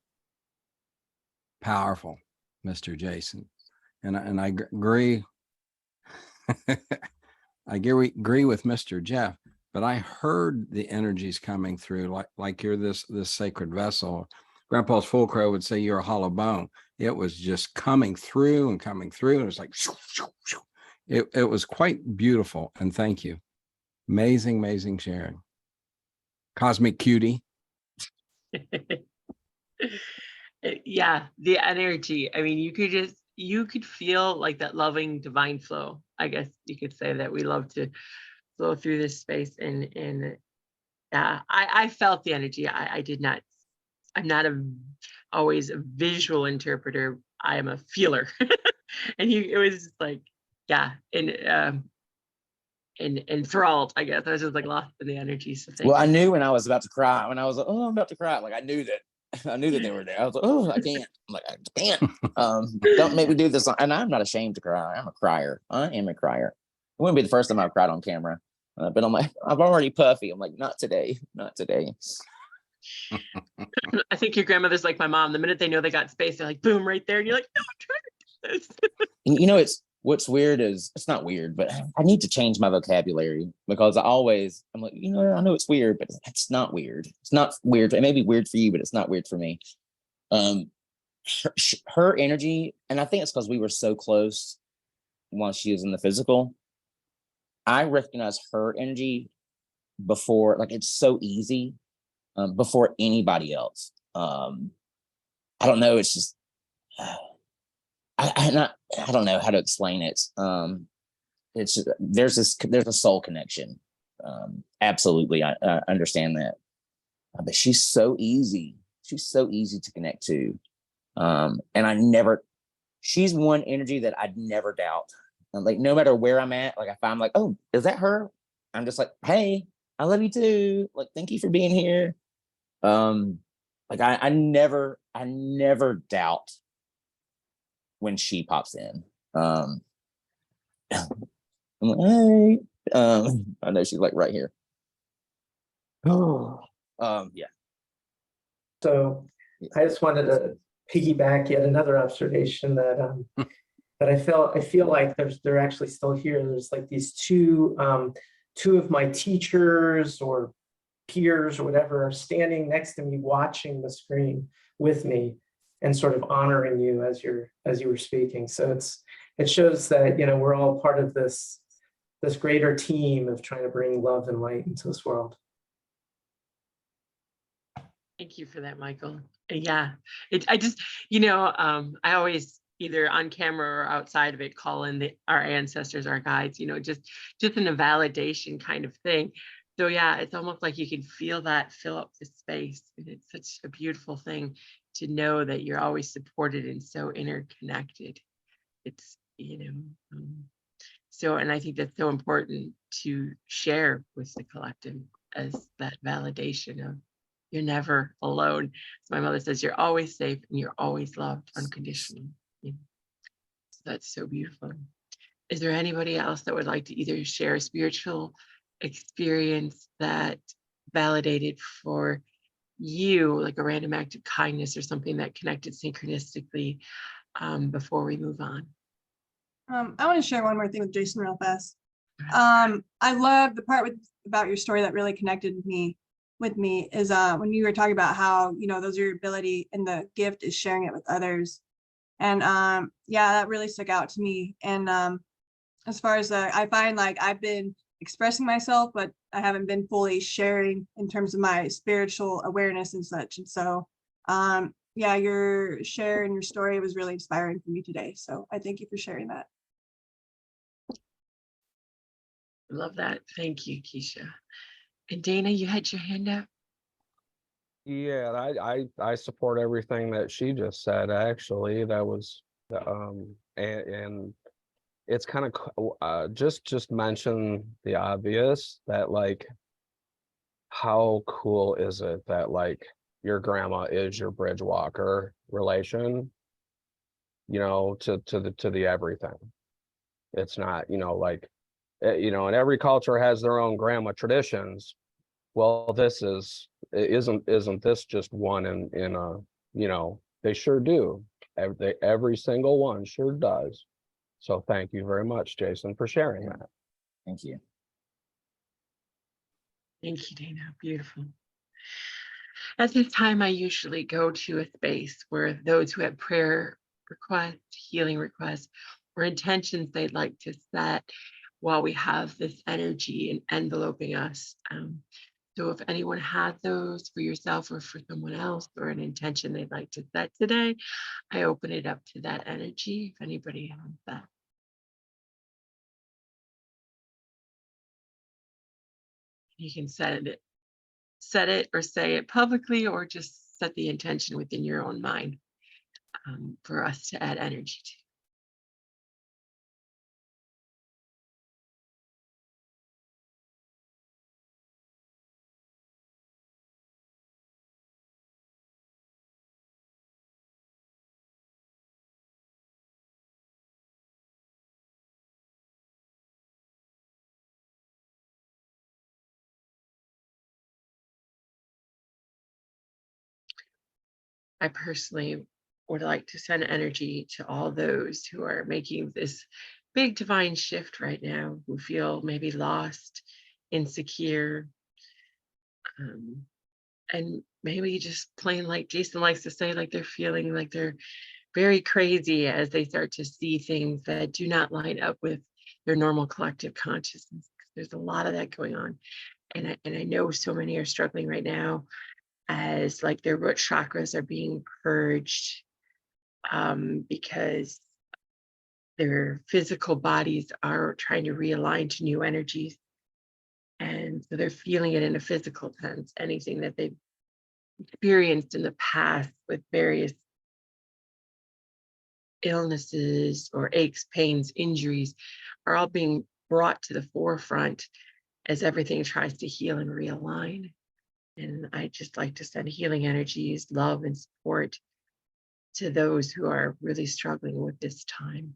powerful, Mr. Jason. And I agree. I agree with Mr. Jeff, but I heard the energies coming through like you're this sacred vessel Grandpa's full crow would say you're a hollow bone. It was just coming through and coming through. And it was like, it was quite beautiful. And thank you. Amazing, amazing sharing. Cosmic cutie. Yeah, the energy. I mean, you could feel like that loving divine flow. I guess you could say that we love to flow through this space. And yeah, I felt the energy. I'm not always a visual interpreter. I am a feeler. And it was just like, yeah, and enthralled, I guess. I was just like lost in the energy. So Well, I knew when I was about to cry, when I was like, oh, I'm about to cry. Like I knew that they were there. I was like, oh, I can't. I'm like, I can't. Don't make me do this. And I'm not ashamed to cry. I'm a crier. I am a crier. It wouldn't be the first time I've cried on camera. But I'm like, I'm already puffy. I'm like, not today. Not today. I think your grandmother's like my mom. The minute they know they got space, they're like, boom, right there. And you're like, no, I'm trying to do this. And it's what's weird is it's not weird, but I need to change my vocabulary because I'm like, I know it's weird, but it's not weird. It's not weird. It may be weird for you, but it's not weird for me. Her energy, and I think it's because we were so close while she was in the physical. I recognize her energy before, like it's so easy before anybody else. I don't know. It's just. I don't know how to explain it. It's just, there's a soul connection. Absolutely, I understand that. But she's so easy. She's so easy to connect to. And she's one energy that I'd never doubt. Like no matter where I'm at, like if I'm like, oh, is that her? I'm just like, hey, I love you too. Like, thank you for being here. Like I never doubt when she pops in. I'm like, hey. I know she's like right here. Oh, yeah. So I just wanted to piggyback yet another observation that that I feel like they're actually still here. There's like these two of my teachers or peers or whatever are standing next to me watching the screen with me and sort of honoring you as you were speaking. So it shows that we're all part of this greater team of trying to bring love and light into this world. Thank you for that, Michael. Yeah, I always either on camera or outside of it call in our ancestors, our guides, just in a validation kind of thing. So yeah, it's almost like you can feel that fill up the space. And it's such a beautiful thing to know that you're always supported and so interconnected. It's, so, and I think that's so important to share with the collective as that validation of you're never alone. As my mother says, you're always safe and you're always loved unconditionally. So that's so beautiful. Is there anybody else that would like to either share a spiritual experience that validated for you, like a random act of kindness or something that connected synchronistically, before we move on? I want to share one more thing with Jason real fast. I love the part about your story that really connected with me is when you were talking about how those are your ability and the gift is sharing it with others. And yeah, that really stuck out to me. And as far as I find like I've been expressing myself, but I haven't been fully sharing in terms of my spiritual awareness and such. And so yeah, your share and your story was really inspiring for me today. So I thank you for sharing that. Love that. Thank you, Keisha. And Dana, you had your hand up. Yeah, I support everything that she just said. Actually, that was and it's kind of just mention the obvious that like how cool is it that like your grandma is your bridge walker relation, to the everything. It's not, like, and every culture has their own grandma traditions. Well, isn't this just one in a, they sure do. Every single one sure does. So thank you very much, Jason, for sharing that. Thank you. Thank you, Dana. Beautiful. At this time, I usually go to a space where those who have prayer requests, healing requests, or intentions they'd like to set while we have this energy enveloping us. So if anyone has those for yourself or for someone else, or an intention they'd like to set today, I open it up to that energy if anybody has that. You can set it or say it publicly, or just set the intention within your own mind for us to add energy to. I personally would like to send energy to all those who are making this big divine shift right now, who feel maybe lost, insecure, um, and maybe just plain, like Jason likes to say, like they're feeling like they're very crazy as they start to see things that do not line up with their normal collective consciousness. There's a lot of that going on. And I know so many are struggling right now as like their root chakras are being purged because their physical bodies are trying to realign to new energies. And so they're feeling it in a physical sense. Anything that they've experienced in the past with various illnesses or aches, pains, injuries are all being brought to the forefront as everything tries to heal and realign. And I just like to send healing energies, love, and support to those who are really struggling with this time.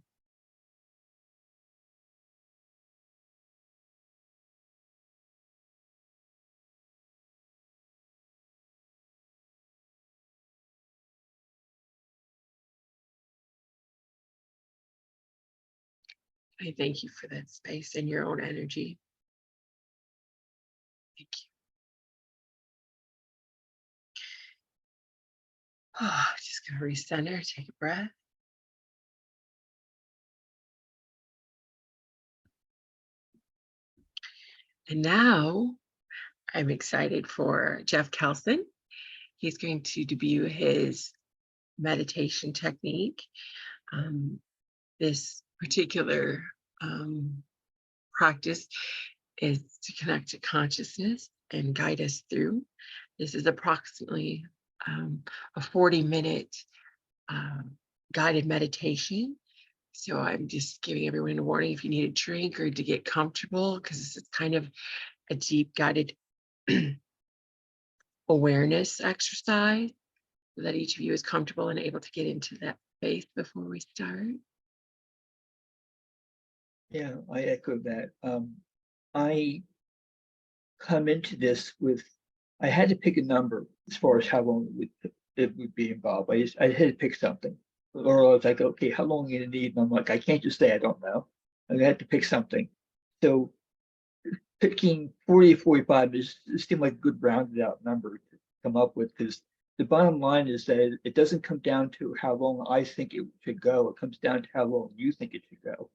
I thank you for that space and your own energy. Thank you. Oh, just gonna recenter, take a breath. And now I'm excited for Jeff Kelson. He's going to debut his meditation technique. This particular practice is to connect to consciousness and guide us through. This is approximately a 40-minute guided meditation. So I'm just giving everyone a warning if you need a drink or to get comfortable, because this is kind of a deep guided awareness exercise, so that each of you is comfortable and able to get into that space before we start. Yeah, I echo that. I come into this with, I had to pick a number as far as how long it would be involved. I had to pick something. Or I was like, okay, how long are you gonna need? And I'm like, I can't just say I don't know. I had to pick something. So picking 40 to 45 it seemed like a good rounded out number to come up with, because the bottom line is that it doesn't come down to how long I think it should go. It comes down to how long you think it should go.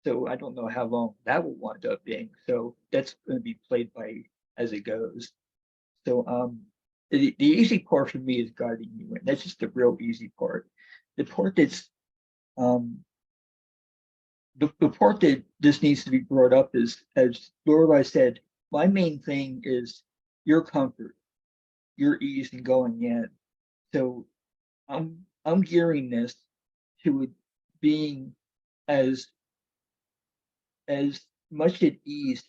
So I don't know how long that will wind up being. So that's going to be played by as it goes. So the easy part for me is guiding you in. That's just the real easy part. The part that's the part that this needs to be brought up is, as Lorelai said, my main thing is your comfort, your ease in going in. So I'm gearing this to it being as much at ease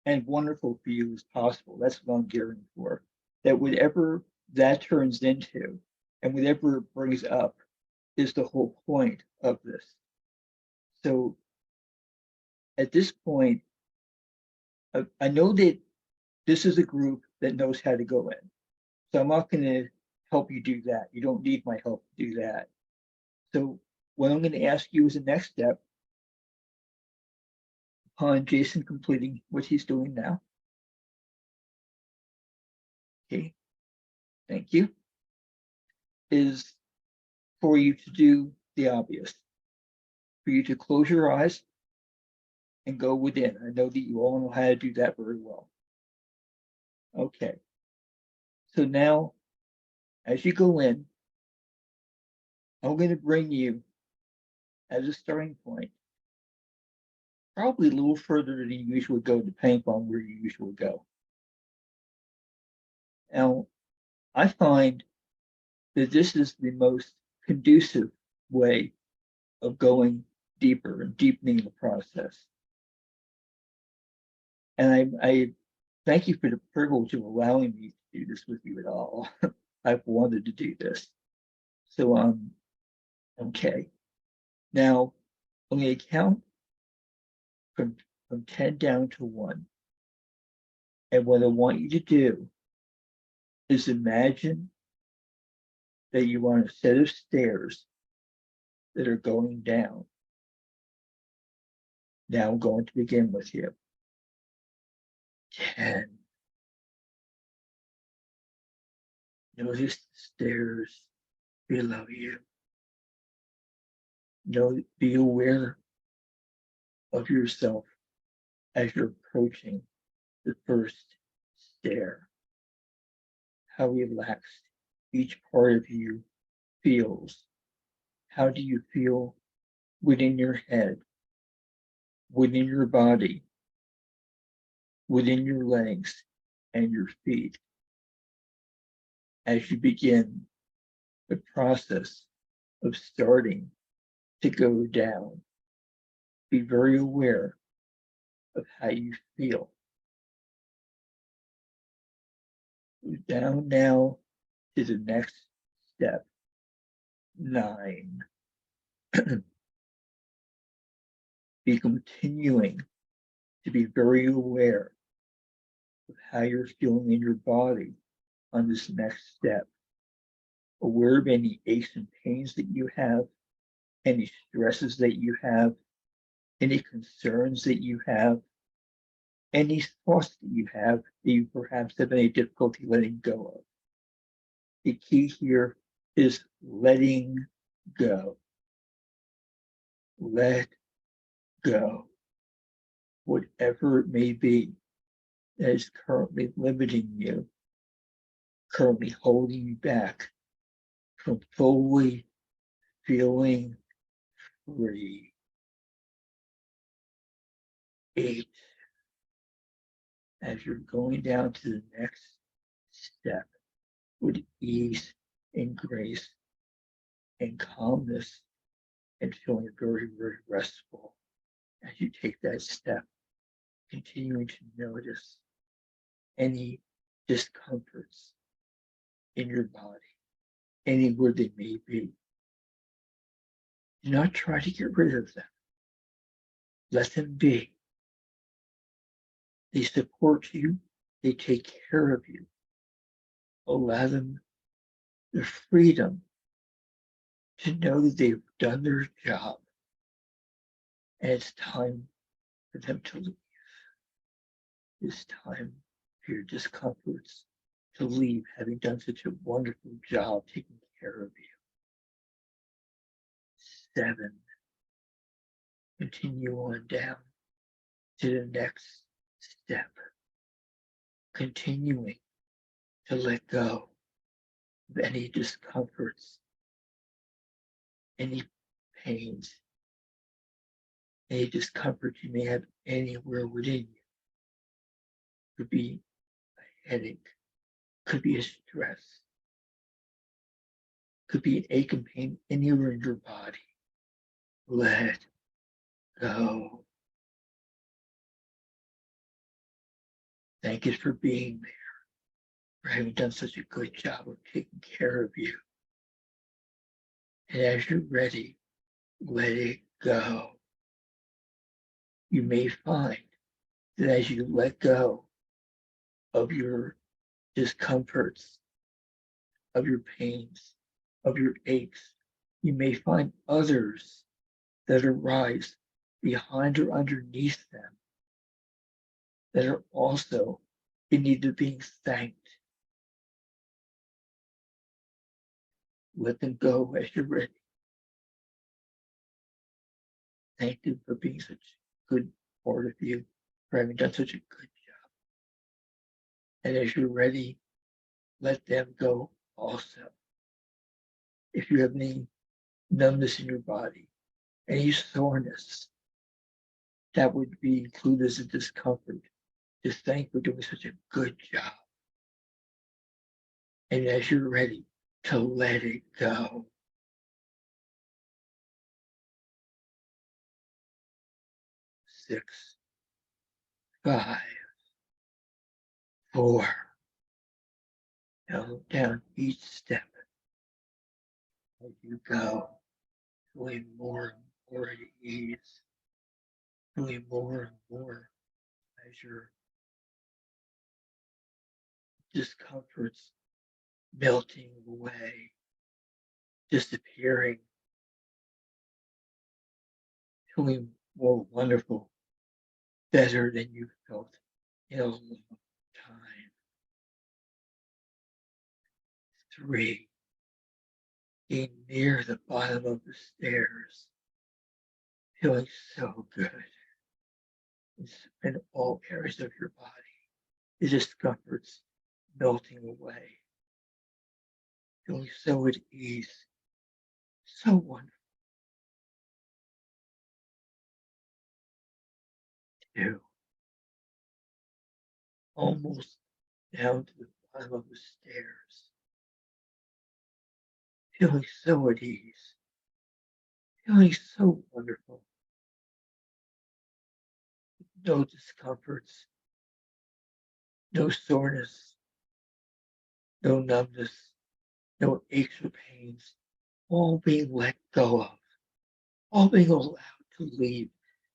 and wonderful for you as possible. That's what I'm gearing for. That whatever that turns into and whatever it brings up is the whole point of this. So at this point, I know that this is a group that knows how to go in. So I'm not going to help you do that. You don't need my help to do that. So what I'm going to ask you as a next step, upon Jason completing what he's doing now. Okay. thank you, is for you to do the obvious, for you to close your eyes and go within. I know that you all know how to do that very well. Okay. So now, as you go in, I'm going to bring you as a starting point, probably a little further than you usually go, depending on where you usually go. Now, I find that this is the most conducive way of going deeper and deepening the process. And I thank you for the privilege of allowing me to do this with you at all. I've wanted to do this. So, okay. Now, I'm going to count from 10 down to 1. And what I want you to do is imagine that you're on a set of stairs that are going down. Now I'm going to begin with you. 10. Notice the stairs below you. Be aware of yourself as you're approaching the first stair. How relaxed each part of you feels. How do you feel within your head, within your body, within your legs and your feet? As you begin the process of starting to go down, be very aware of how you feel. Down now to the next step. 9. Be continuing to be very aware of how you're feeling in your body on this next step. Aware of any aches and pains that you have, any stresses that you have, any concerns that you have, any thoughts that you have that you perhaps have any difficulty letting go of. The key here is letting go. Let go. Whatever it may be that is currently limiting you, currently holding you back from fully feeling free. 8. As you're going down to the next step with ease and grace and calmness and feeling very, very restful as you take that step, continuing to notice any discomforts in your body, anywhere they may be. Do not try to get rid of them. Let them be. They support you. They take care of you. Allow them the freedom to know that they've done their job. And it's time for them to leave. It's time for your discomforts to leave, having done such a wonderful job taking care of you. 7. Continue on down to the next step. Continuing to let go of any discomforts, any pains, any discomfort you may have anywhere within you. Could be a headache, could be a stress, could be an ache and pain anywhere in your body. Let go. Thank you for being there, for having done such a good job of taking care of you. And as you're ready, let it go. You may find that as you let go of your discomforts, of your pains, of your aches, you may find others that arise behind or underneath them that are also in need of being thanked. let them go as you're ready. Thank them for being such a good part of you, for having done such a good job. And as you're ready, let them go also. If you have any numbness in your body, any soreness, that would be included as a discomfort. Just thank for doing such a good job. And as you're ready to let it go, 6, 5, 4. Now down each step as you go, feeling more and more at ease, feeling more and more as your discomforts melting away, disappearing, feeling more wonderful, better than you felt in a long time. 3, being near the bottom of the stairs, feeling so good in all areas of your body, the discomforts melting away, feeling so at ease, so wonderful. 2, almost down to the bottom of the stairs, feeling so at ease, feeling so wonderful. No discomforts, no soreness, no numbness, no aches or pains, all being let go of, all being allowed to leave,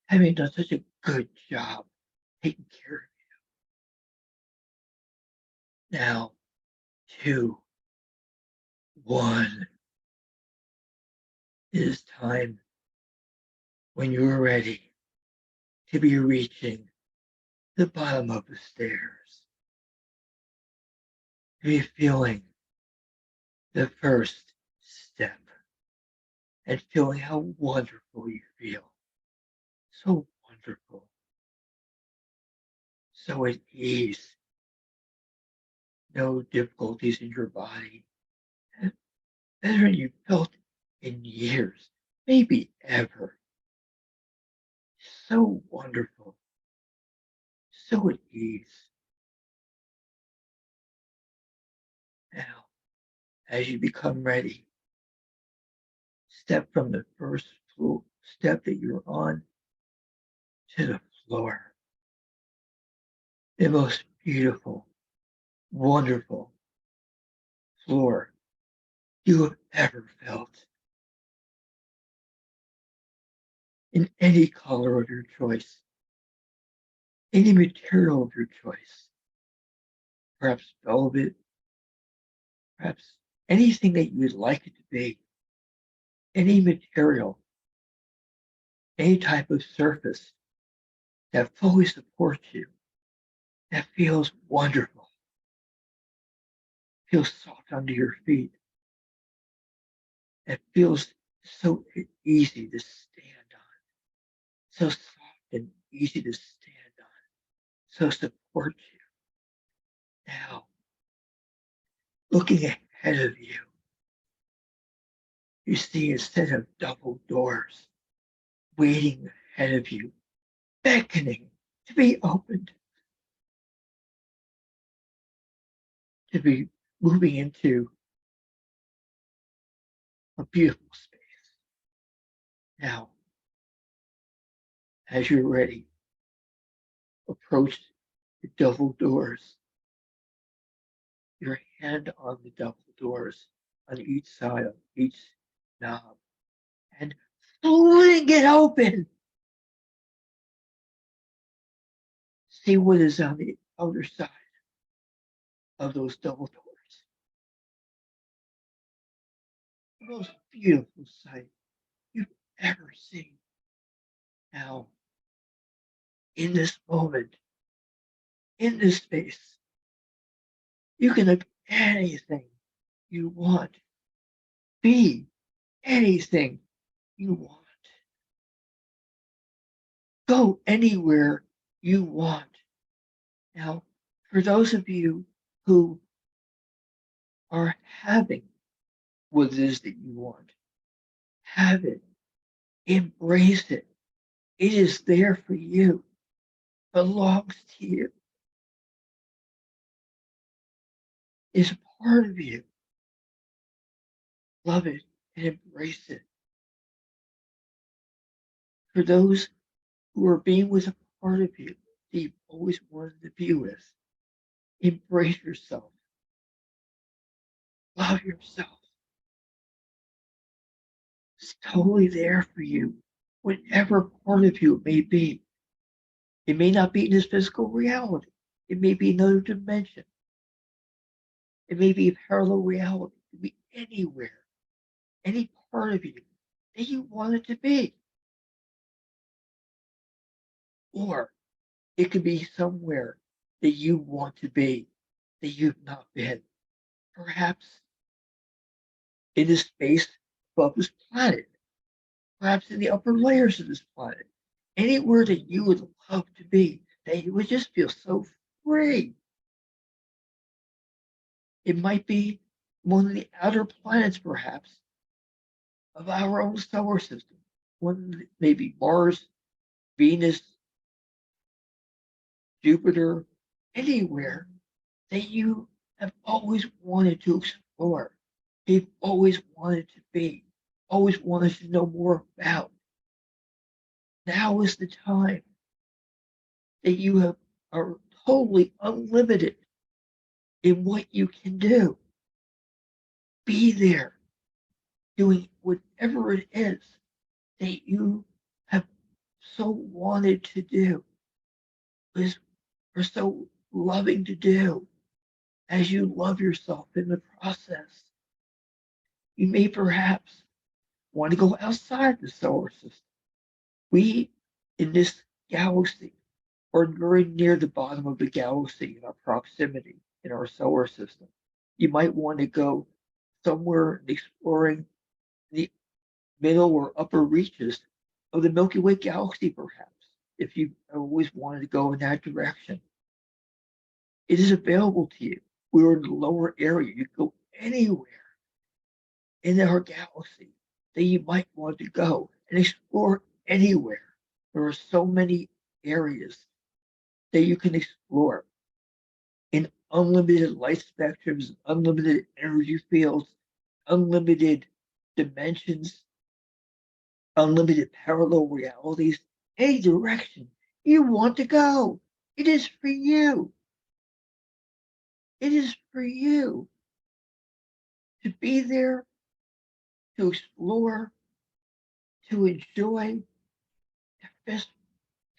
having done such a good job taking care of you. Now, 2, 1, it is time when you're ready to be reaching the bottom of the stairs, to be feeling the first step and feeling how wonderful you feel. So wonderful. So at ease. No difficulties in your body. Better than you felt in years, maybe ever. So wonderful. So at ease. Now, as you become ready, step from the first step that you're on to the floor. The most beautiful, wonderful floor you have ever felt. In any color of your choice, any material of your choice, perhaps velvet, perhaps anything that you'd like it to be, any material, any type of surface that fully supports you, that feels wonderful, feels soft under your feet, that feels so easy to stand on, so soft and easy to stand on, so supports you. Now, looking ahead of you, you see a set of double doors waiting ahead of you, beckoning to be opened, to be moving into a beautiful space. Now, as you're ready, approach the double doors. Your hand on the double doors on each side of each knob and fling it open. See what is on the outer side of those double doors. The most beautiful sight you've ever seen. Now, in this moment, in this space, you can look anything you want be anything you want. Go anywhere you want. Now, for those of you who are having what it is that you want, have it, embrace it. It is there for you, belongs to you, is part of you. Love it and embrace it. For those who are being with a part of you that you've always wanted to be with, embrace yourself. Love yourself. It's totally there for you, whatever part of you it may be. It may not be in this physical reality. It may be another dimension. It may be a parallel reality. It could be anywhere, any part of you that you want it to be. Or it could be somewhere that you want to be, that you've not been. Perhaps in the space above this planet, perhaps in the upper layers of this planet, anywhere that you would love to be, that you would just feel so free. It might be one of the outer planets, perhaps, of our own solar system. One maybe Mars, Venus, Jupiter, anywhere that you have always wanted to explore, you've always wanted to be, always wanted to know more about. Now is the time that you are totally unlimited in what you can do. Be there, doing whatever it is that you have so wanted to do, are so loving to do, as you love yourself in the process. You may perhaps want to go outside the solar system. We, in this galaxy, are very near the bottom of the galaxy in our proximity, in our solar system. You might want to go somewhere exploring the middle or upper reaches of the Milky Way galaxy, perhaps, if you always wanted to go in that direction. It is available to you. We're in the lower area. You can go anywhere in our galaxy that you might want to go and explore anywhere. There are so many areas that you can explore in unlimited light spectrums, unlimited energy fields, unlimited dimensions, unlimited parallel realities, any direction you want to go. It is for you. It is for you to be there, to explore, to enjoy, to just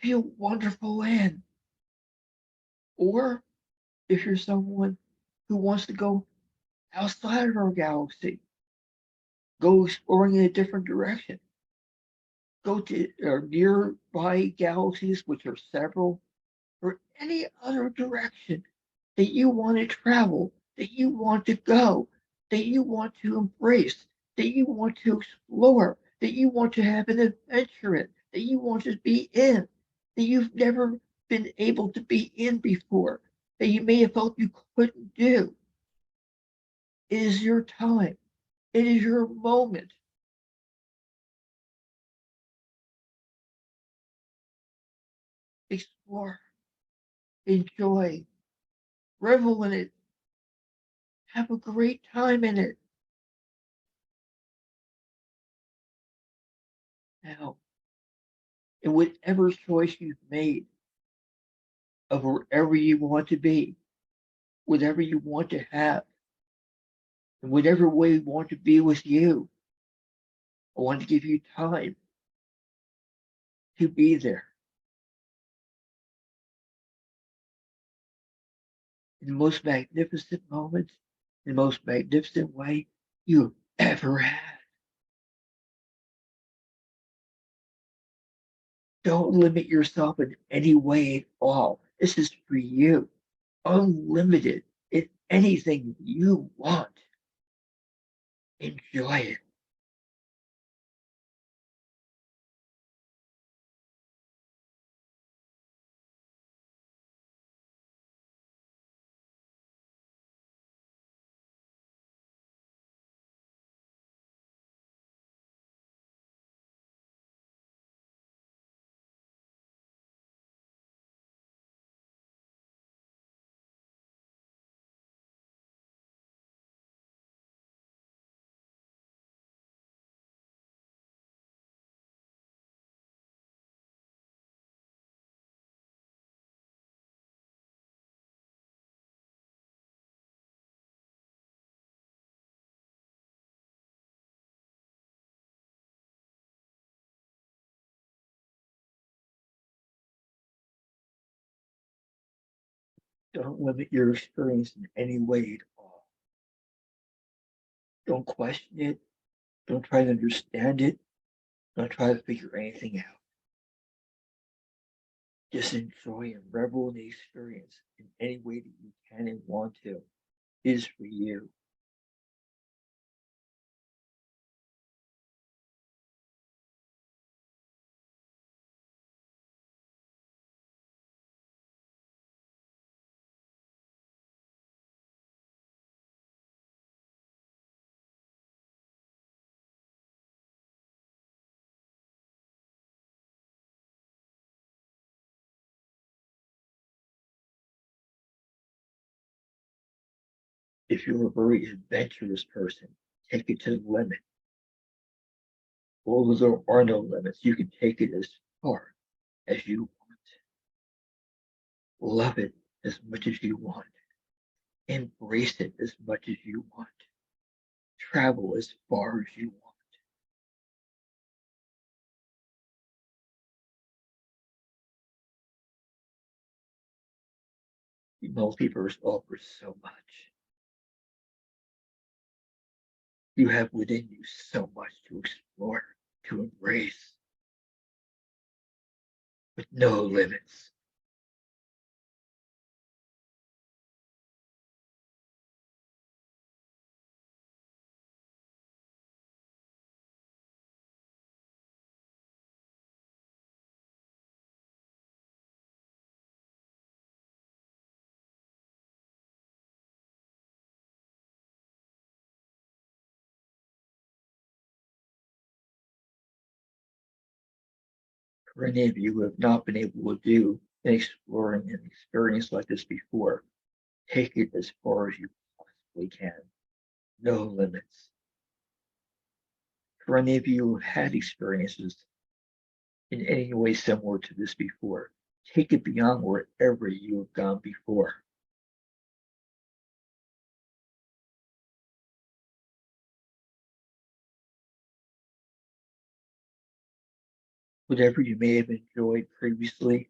feel wonderful in. Or if you're someone who wants to go outside of our galaxy, go exploring in a different direction, go to our nearby galaxies, which are several, or any other direction that you want to travel, that you want to go, that you want to embrace, that you want to explore, that you want to have an adventure in, that you want to be in, that you've never been able to be in before, that you may have felt you couldn't do. It is your time. It is your moment. Explore, enjoy, revel in it, have a great time in it. Now, in whatever choice you've made of wherever you want to be, whatever you want to have, in whatever way you want to be with you, I want to give you time to be there. In the most magnificent moment, in the most magnificent way you've ever had. Don't limit yourself in any way at all. This is for you. Unlimited in anything you want. Enjoy it. Don't limit your experience in any way at all. Don't question it. Don't try to understand it. Don't try to figure anything out. Just enjoy and revel in the experience in any way that you can and want to. It is for you. If you're a very adventurous person, take it to the limit. Although there are no limits, you can take it as far as you want. Love it as much as you want. Embrace it as much as you want. Travel as far as you want. The multiverse offers so much. You have within you so much to explore, to embrace, with no limits. For any of you who have not been able to do an exploring an experience like this before, take it as far as you possibly can. No limits. For any of you who have had experiences in any way similar to this before, take it beyond wherever you have gone before. Whatever you may have enjoyed previously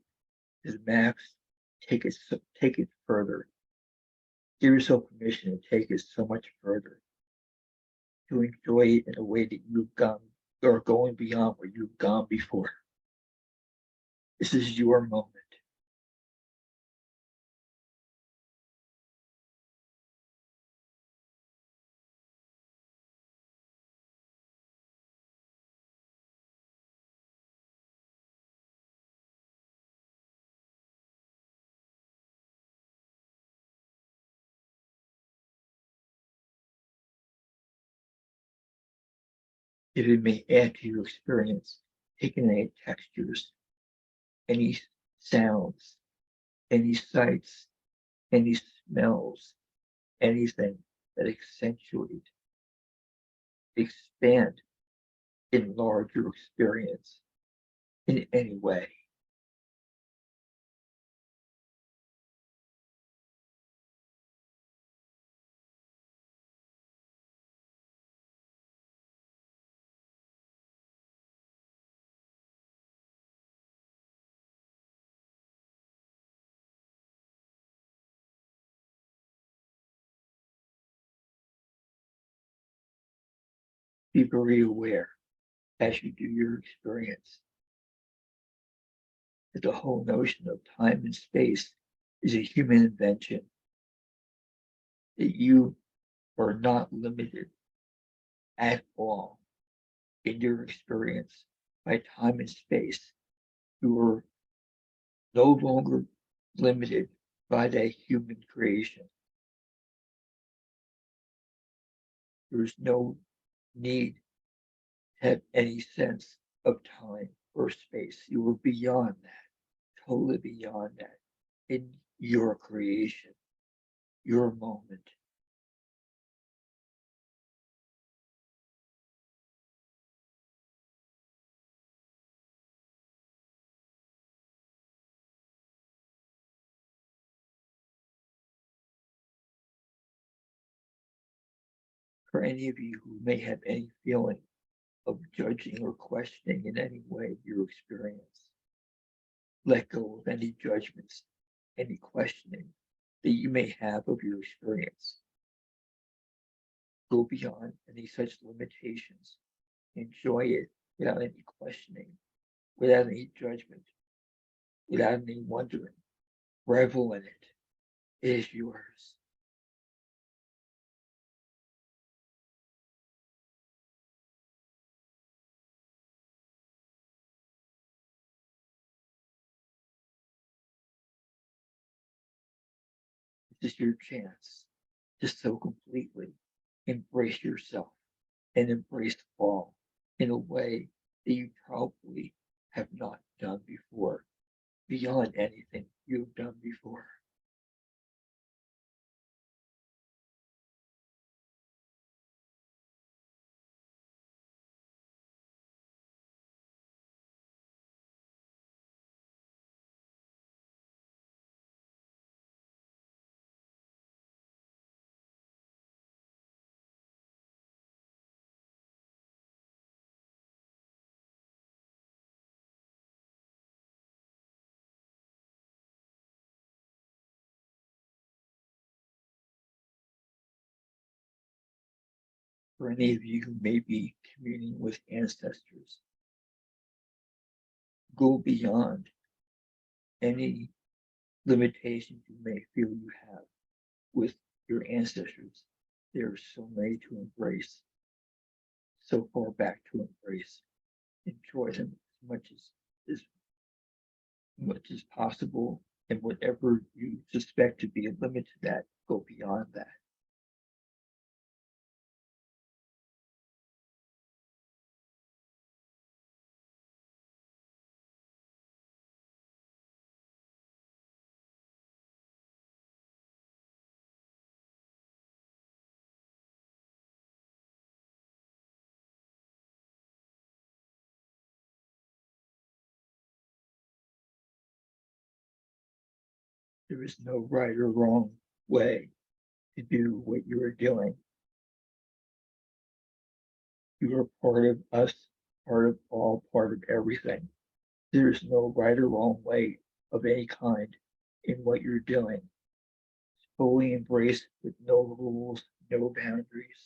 to the max, take it further. Give yourself permission to take it so much further. To enjoy it in a way that you've gone or going beyond where you've gone before. This is your moment. If it may add to your experience, take in any textures, any sounds, any sights, any smells, anything that accentuate, expand, enlarge your experience in any way. Be very aware as you do your experience that the whole notion of time and space is a human invention, that you are not limited at all in your experience by time and space. You are no longer limited by that human creation. There's no need to have any sense of time or space. You are beyond that, totally beyond that, in your creation, your moment. For any of you who may have any feeling of judging or questioning in any way your experience, let go of any judgments, any questioning that you may have of your experience. Go beyond any such limitations. Enjoy it without any questioning, without any judgment, without any wondering. Revel in it. It is yours. This is your chance to so completely embrace yourself and embrace all in a way that you probably have not done before, beyond anything you've done before. For any of you who may be communing with ancestors, go beyond any limitations you may feel you have with your ancestors. There are so many to embrace, so far back to embrace. Enjoy them as much as possible, and whatever you suspect to be a limit to that, go beyond that. There is no right or wrong way to do what you are doing. You are part of us, part of all, part of everything. There is no right or wrong way of any kind in what you're doing. Fully embrace with no rules, no boundaries.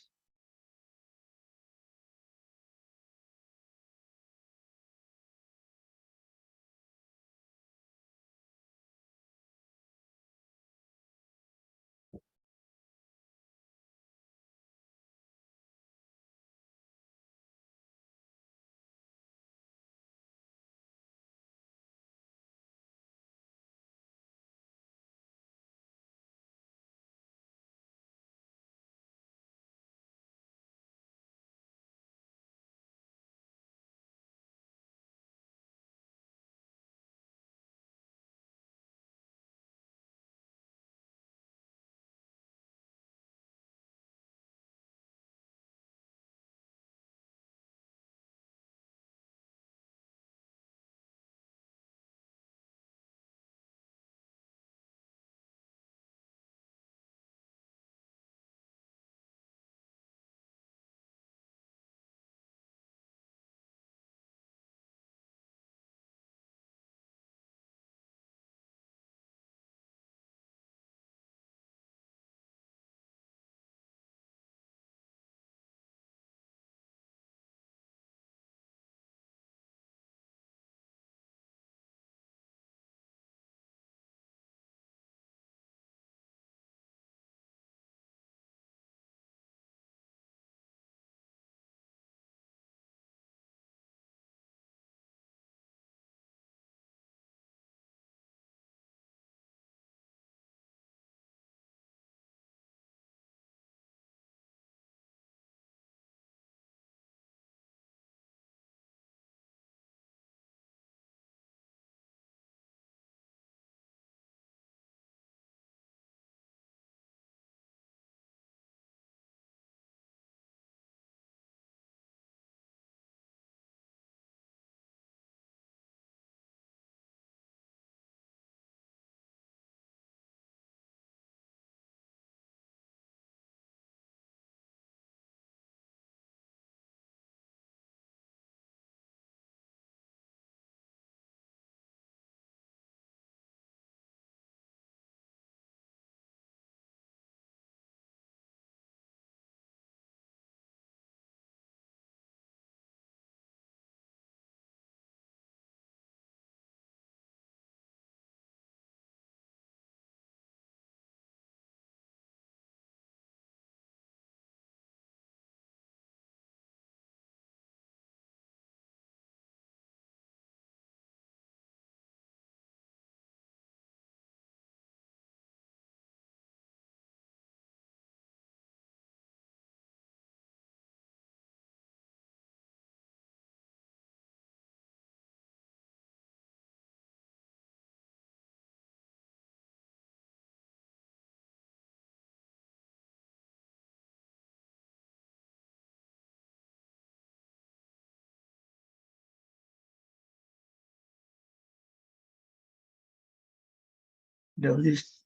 Notice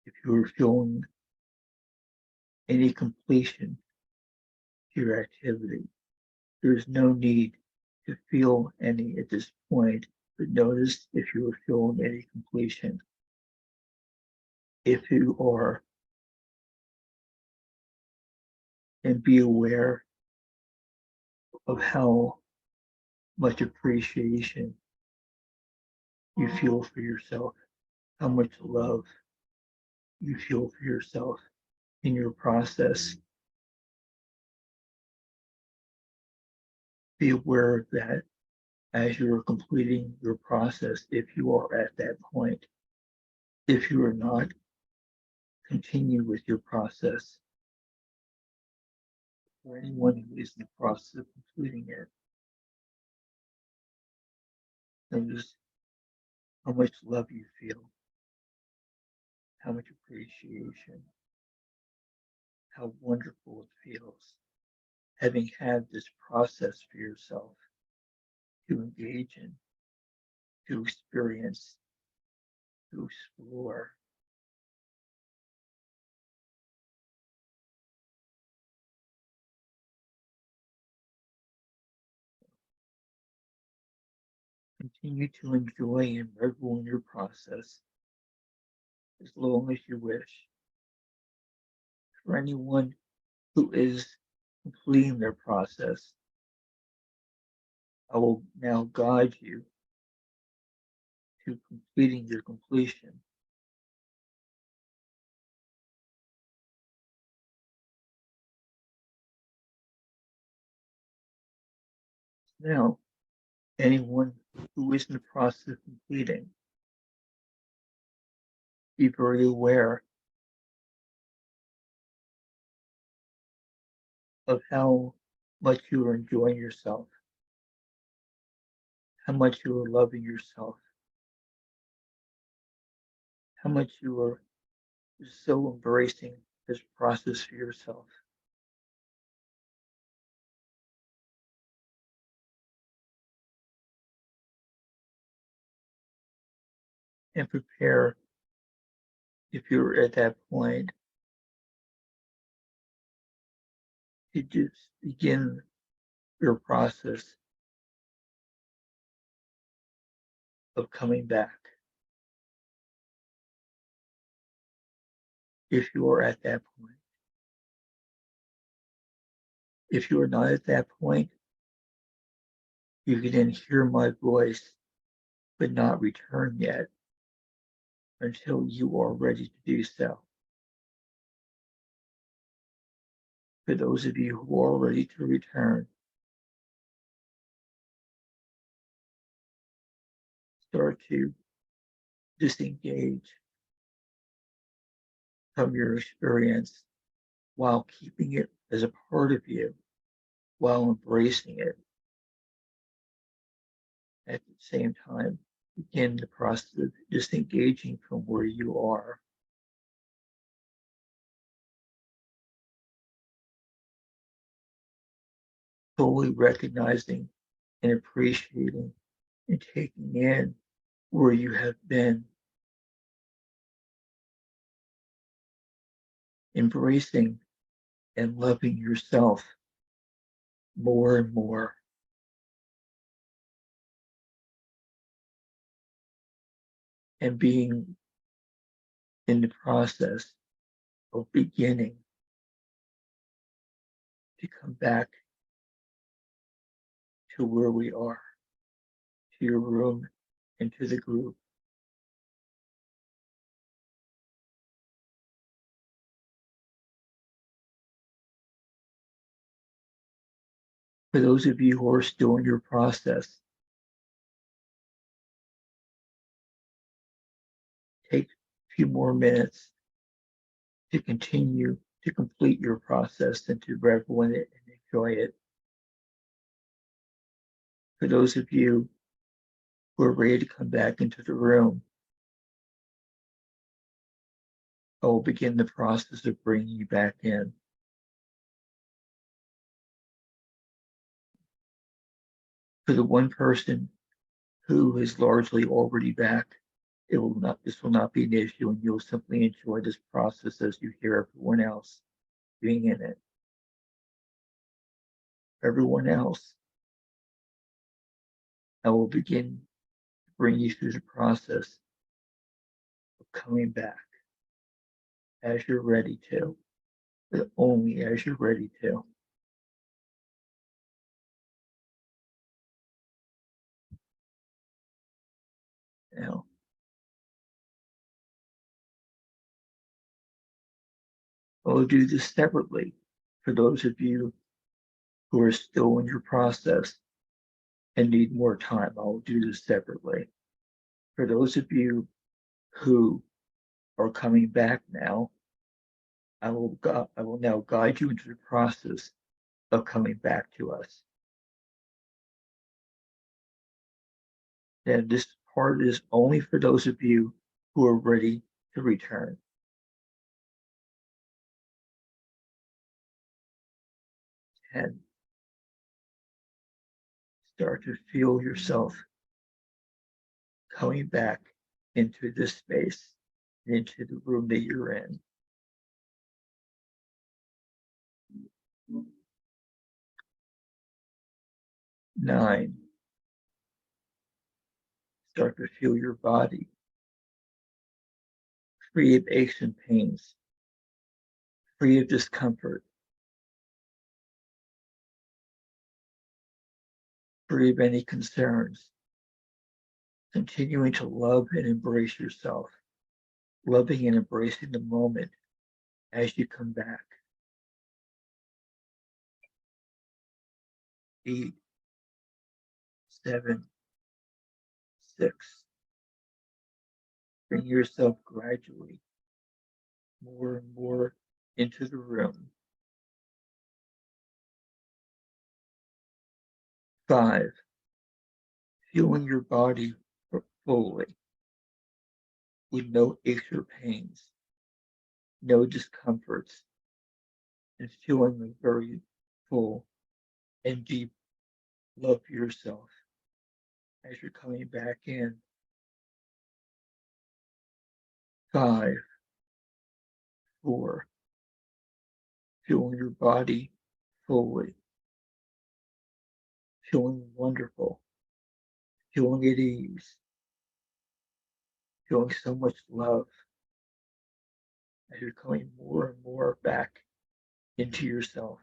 if you're feeling any completion to your activity. There's no need to feel any at this point, but notice if you are feeling any completion. If you are, and be aware of how much appreciation you feel for yourself, how much love you feel for yourself in your process. Be aware of that as you're completing your process, if you are at that point. If you are not, continue with your process. For anyone who is in the process of completing it, notice how much love you feel, how much appreciation, how wonderful it feels having had this process for yourself to engage in, to experience, to explore. Continue to enjoy and revel in your process as long as you wish. For anyone who is completing their process, I will now guide you to completing your completion. Now, anyone who is in the process of completing, be very aware of how much you are enjoying yourself, how much you are loving yourself, how much you are so embracing this process for yourself. And prepare, if you're at that point, to just begin your process of coming back. If you are at that point. If you are not at that point, you can then hear my voice, but not return yet until you are ready to do so. For those of you who are ready to return, start to disengage from your experience while keeping it as a part of you, while embracing it. At the same time, begin the process of disengaging from where you are. Fully recognizing and appreciating and taking in where you have been. Embracing and loving yourself more and more. And being in the process of beginning to come back to where we are, to your room and to the group. For those of you who are still in your process, take a few more minutes to continue to complete your process and to revel in it and enjoy it. For those of you who are ready to come back into the room, I will begin the process of bringing you back in. For the one person who is largely already back, this will not be an issue, and you'll simply enjoy this process as you hear everyone else being in it. Everyone else, I will begin to bring you through the process of coming back as you're ready to, but only as you're ready to. Now, I'll do this separately for those of you who are still in your process and need more time. I'll do this separately. For those of you who are coming back now, I will now guide you into the process of coming back to us. And this part is only for those of you who are ready to return. And start to feel yourself coming back into this space, into the room that you're in. 9. Start to feel your body free of aches and pains, free of discomfort, free of any concerns. Continuing to love and embrace yourself, loving and embracing the moment as you come back. 8, 7, 6. Bring yourself gradually more and more into the room. 5. Feeling your body fully with no aches or pains, no discomforts, and feeling a very full and deep love for yourself as you're coming back in. 5, 4, feeling your body fully, feeling wonderful, feeling at ease, feeling so much love as you're coming more and more back into yourself,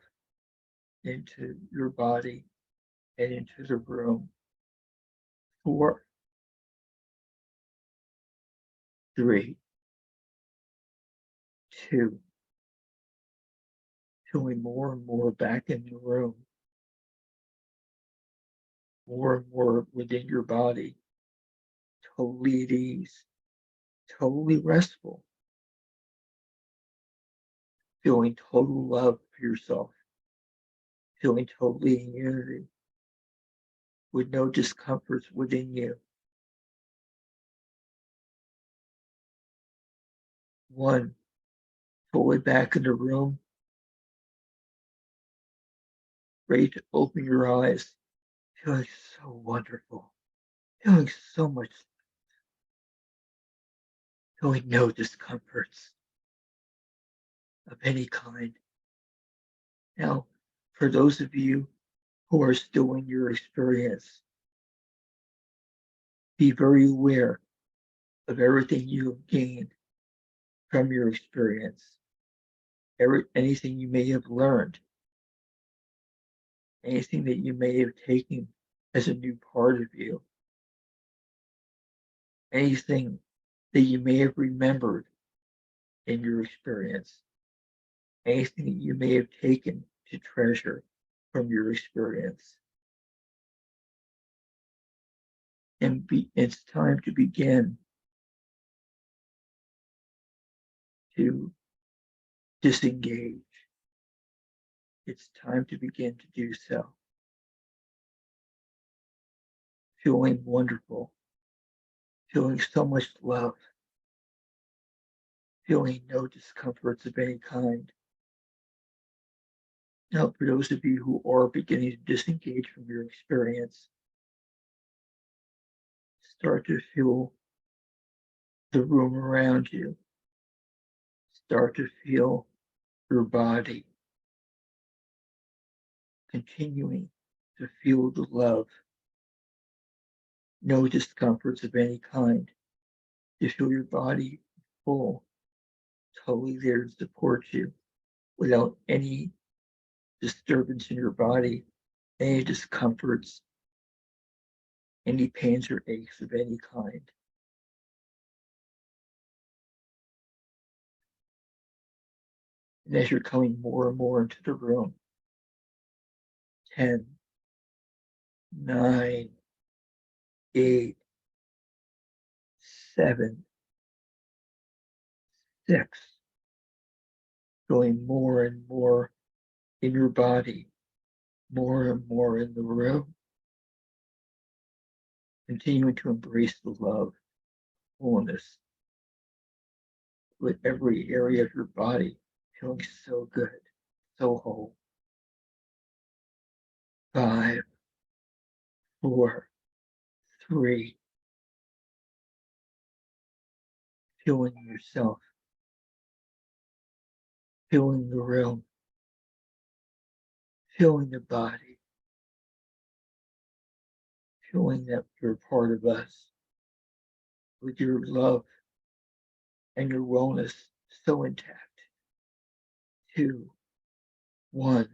into your body, and into the room. 4, 3, 2, feeling more and more back in the room, more and more within your body, totally at ease, totally restful, feeling total love for yourself, feeling totally in unity, with no discomforts within you. 1, fully back in the room, ready to open your eyes, feeling so wonderful, feeling so much, feeling no discomforts of any kind. Now, for those of you who are still in your experience, be very aware of everything you have gained from your experience, anything you may have learned, anything that you may have taken as a new part of you, anything that you may have remembered in your experience, anything that you may have taken to treasure from your experience. And it's time to begin to disengage. It's time to begin to do so. Feeling wonderful, feeling so much love, feeling no discomforts of any kind. Now, for those of you who are beginning to disengage from your experience, Start to feel the room around you. Start to feel your body. Continuing to feel the love. No discomforts of any kind. You feel your body full, totally there to support you without any disturbance in your body, any discomforts, any pains or aches of any kind. And as you're coming more and more into the room, 10, 9, 8, 7, 6, going more and more in your body, more and more in the room, continuing to embrace the love, wholeness, with every area of your body feeling so good, so whole. 5, 4, 3, feeling yourself, feeling the room, feeling the body, feeling that you're part of us, with your love and your wellness so intact. 2, 1.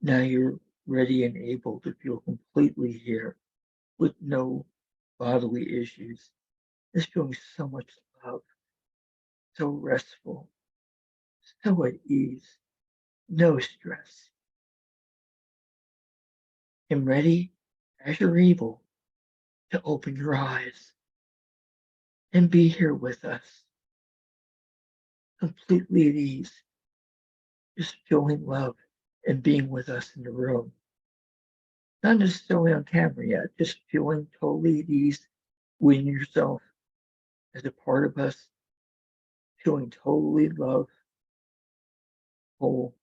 Now you're ready and able to feel completely here with no bodily issues. Just feeling so much love, so restful, so at ease, no stress. And ready as you're able to open your eyes and be here with us, completely at ease, just feeling love and being with us in the room. Not necessarily on camera yet, just feeling totally at ease within yourself as a part of us, feeling totally loved, whole,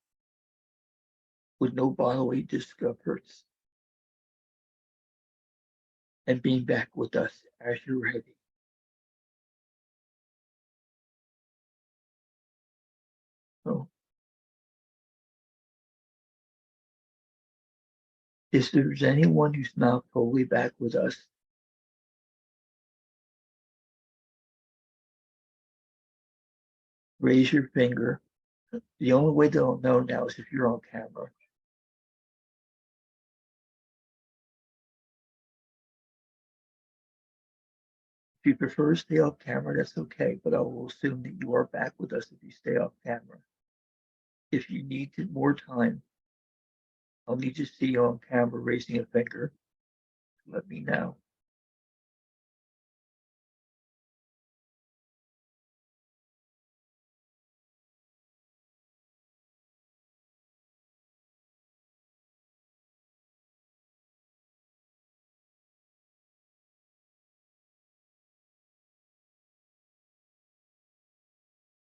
with no bodily discomforts, and being back with us as you're ready. So, if there's anyone who's not fully back with us, raise your finger. The only way they'll know now is if you're on camera. If you prefer to stay off camera, that's okay, but I will assume that you are back with us if you stay off camera. If you need more time, I'll need to see you on camera raising a finger. Let me know.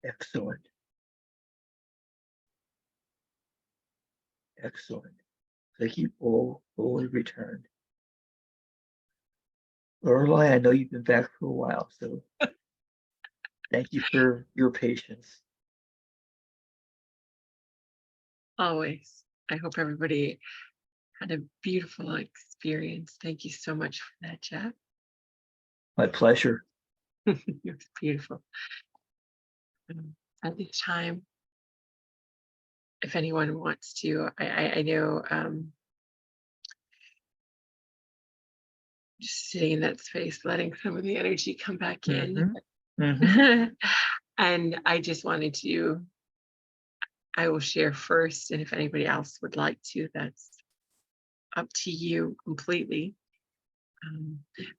Excellent. Excellent. Thank you all fully returned. Lorelai, I know you've been back for a while, so thank you for your patience. Always. I hope everybody had a beautiful experience. Thank you so much for that, Jeff. My pleasure. It was beautiful. At this time, if anyone wants to, I know just sitting in that space, letting some of the energy come back in. And I just wanted to, I will share first, and if anybody else would like to, that's up to you completely.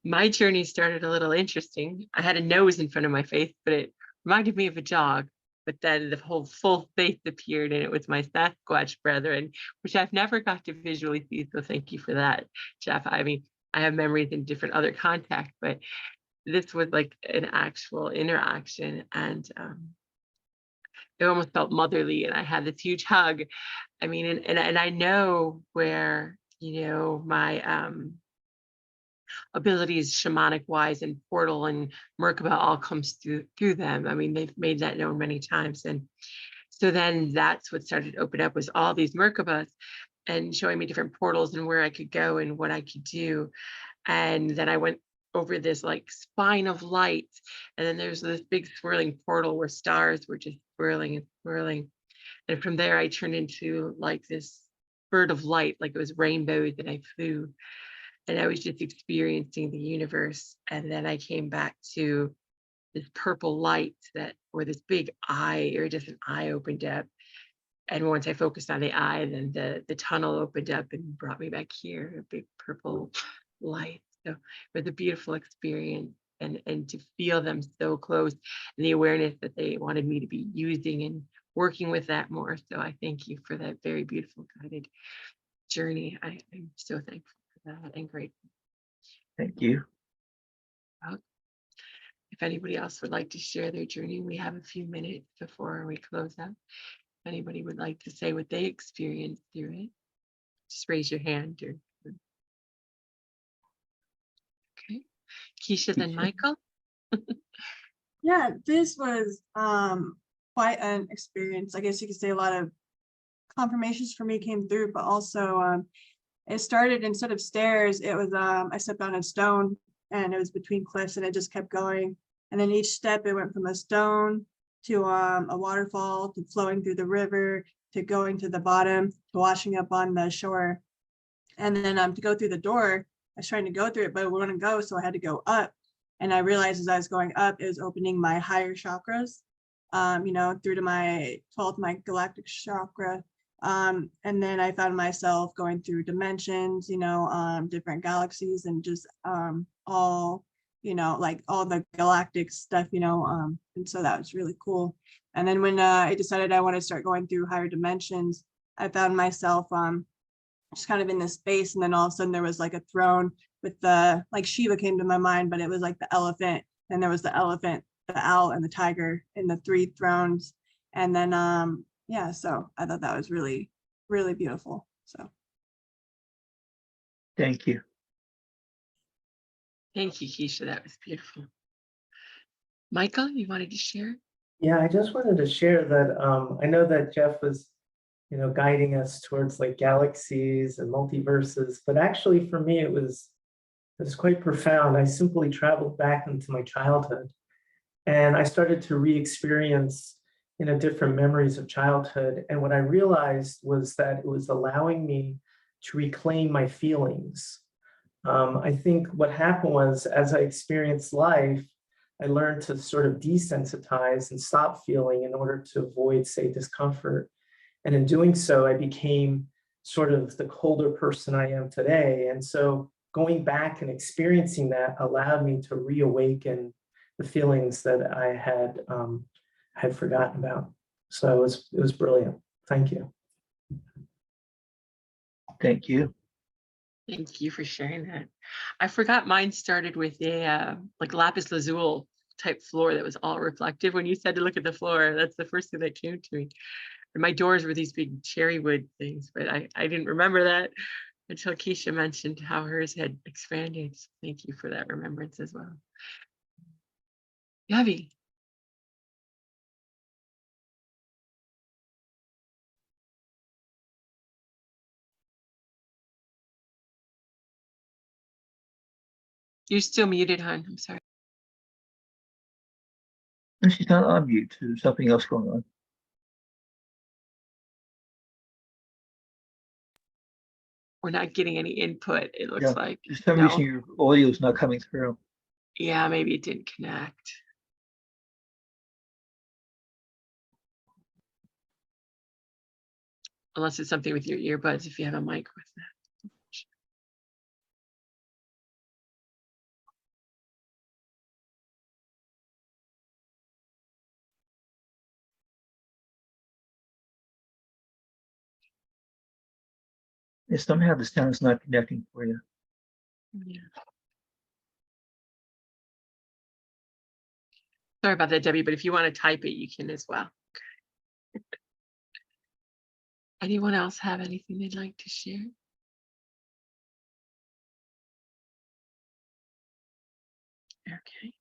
My journey started a little interesting. I had a nose in front of my face, but it reminded me of a dog. But then the whole full face appeared, and it was my Sasquatch brethren, which I've never got to visually see. So thank you for that, Jeff. I mean, I have memories in different other contact, but this was like an actual interaction, and it almost felt motherly. And I had this huge hug. I mean, and I know where, you know, my abilities, shamanic wise, and portal and Merkaba all comes through them. I mean, they've made that known many times. And so then that's what started to open up, was all these Merkabas and showing me different portals and where I could go and what I could do. And then I went over this like spine of light. And then there's this big swirling portal where stars were just swirling and swirling. And from there, I turned into like this bird of light, like it was rainbows, and I flew. And I was just experiencing the universe. And then I came back to this purple light that, or this big eye, iridescent eye opened up. And once I focused on the eye, then the tunnel opened up and brought me back here, a big purple light. So it was a beautiful experience, and to feel them so close, and the awareness that they wanted me to be using and working with that more. So I thank you for that very beautiful guided journey. I'm so thankful for that and grateful. Thank you. If anybody else would like to share their journey, we have a few minutes before we close out. If anybody would like to say what they experienced through it, just raise your hand. Okay, Keisha, then Michael. Yeah, this was quite an experience. I guess you could say a lot of confirmations for me came through, but also it started, instead of stairs, it was I stepped on a stone, and it was between cliffs, and it just kept going. And then each step, it went from a stone to a waterfall, to flowing through the river, to going to the bottom, to washing up on the shore. And then to go through the door, I was trying to go through it, but it wouldn't go, so I had to go up. And I realized as I was going up, it was opening my higher chakras, through to my 12th, my galactic chakra. And then I found myself going through dimensions, different galaxies, and just all, like all the galactic stuff, and so that was really cool. And then when I decided I want to start going through higher dimensions, I found myself just kind of in this space, and then all of a sudden there was like a throne with like Shiva came to my mind, but it was like the elephant, and there was the elephant, the owl, and the tiger in the 3 thrones. And then yeah, so I thought that was really, really beautiful. So Thank you. Thank you, Keisha. That was beautiful. Michael, you wanted to share? Yeah, I just wanted to share that I know that Jeff was, guiding us towards like galaxies and multiverses, but actually for me it was quite profound. I simply traveled back into my childhood, and I started to re-experience, different memories of childhood. And what I realized was that it was allowing me to reclaim my feelings. I think what happened was, as I experienced life, I learned to sort of desensitize and stop feeling in order to avoid, say, discomfort. And in doing so, I became sort of the colder person I am today. And so going back and experiencing that allowed me to reawaken the feelings that I had forgotten about. So it was brilliant. Thank you. Thank you. Thank you for sharing that. I forgot mine started with a like lapis lazuli type floor that was all reflective. When you said to look at the floor, that's the first thing that came to me. And my doors were these big cherry wood things, but I didn't remember that until Keisha mentioned how hers had expanded. So thank you for that remembrance as well. Yavi. You're still muted, hon. I'm sorry. And she's not on mute. There's something else going on. We're not getting any input, it looks Yeah, like. for some No. reason your audio is not coming through. Yeah, maybe it didn't connect. Unless it's something with your earbuds, if you have a mic with that. And somehow the sound's not connecting for you. Yeah. Sorry about that, Debbie, but if you want to type it, you can as well. Okay. Anyone else have anything they'd like to share? Okay.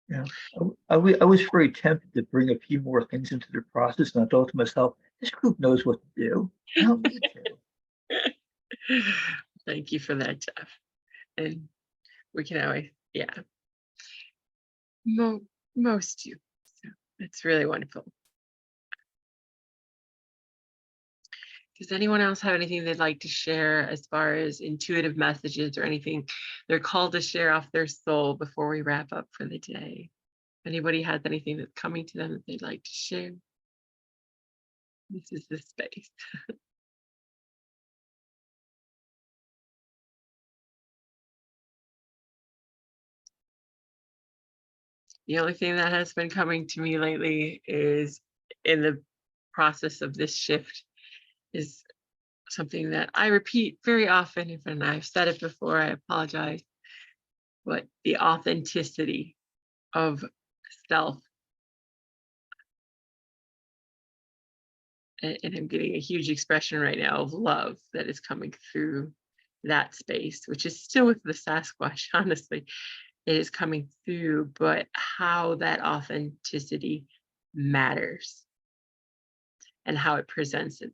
Yeah, I was very tempted to bring a few more things into the process, and I thought to myself, this group knows what to do. I don't need to. Thank you for that, Jeff. And we can always, yeah, most do. So it's really wonderful. Does anyone else have anything they'd like to share as far as intuitive messages or anything they're called to share off their soul before we wrap up for the day? Anybody has anything that's coming to them that they'd like to share? This is the space. The only thing that has been coming to me lately is in the process of this shift is something that I repeat very often, and I've said it before, I apologize, but the authenticity of self. And I'm getting a huge expression right now of love that is coming through that space, which is still with the Sasquatch, honestly. It is coming through, but how that authenticity matters and how it presents it.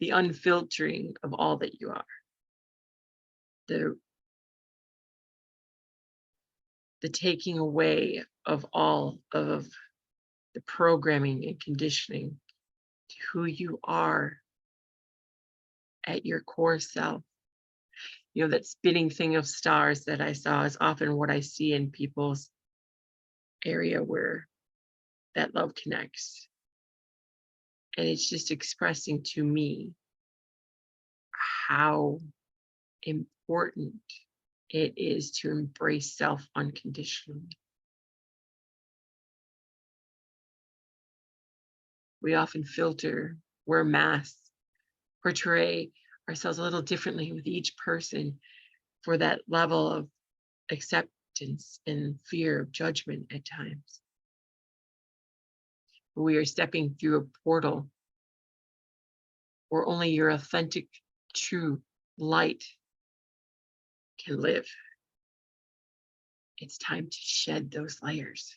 The unfiltering of all that you are. The taking away of all of the programming and conditioning to who you are at your core self. You know, that spinning thing of stars that I saw is often what I see in people's area where that love connects. And it's just expressing to me how important it is to embrace self unconditionally. We often filter, wear masks, portray ourselves a little differently with each person for that level of acceptance and fear of judgment at times. We are stepping through a portal where only your authentic, true light can live. It's time to shed those layers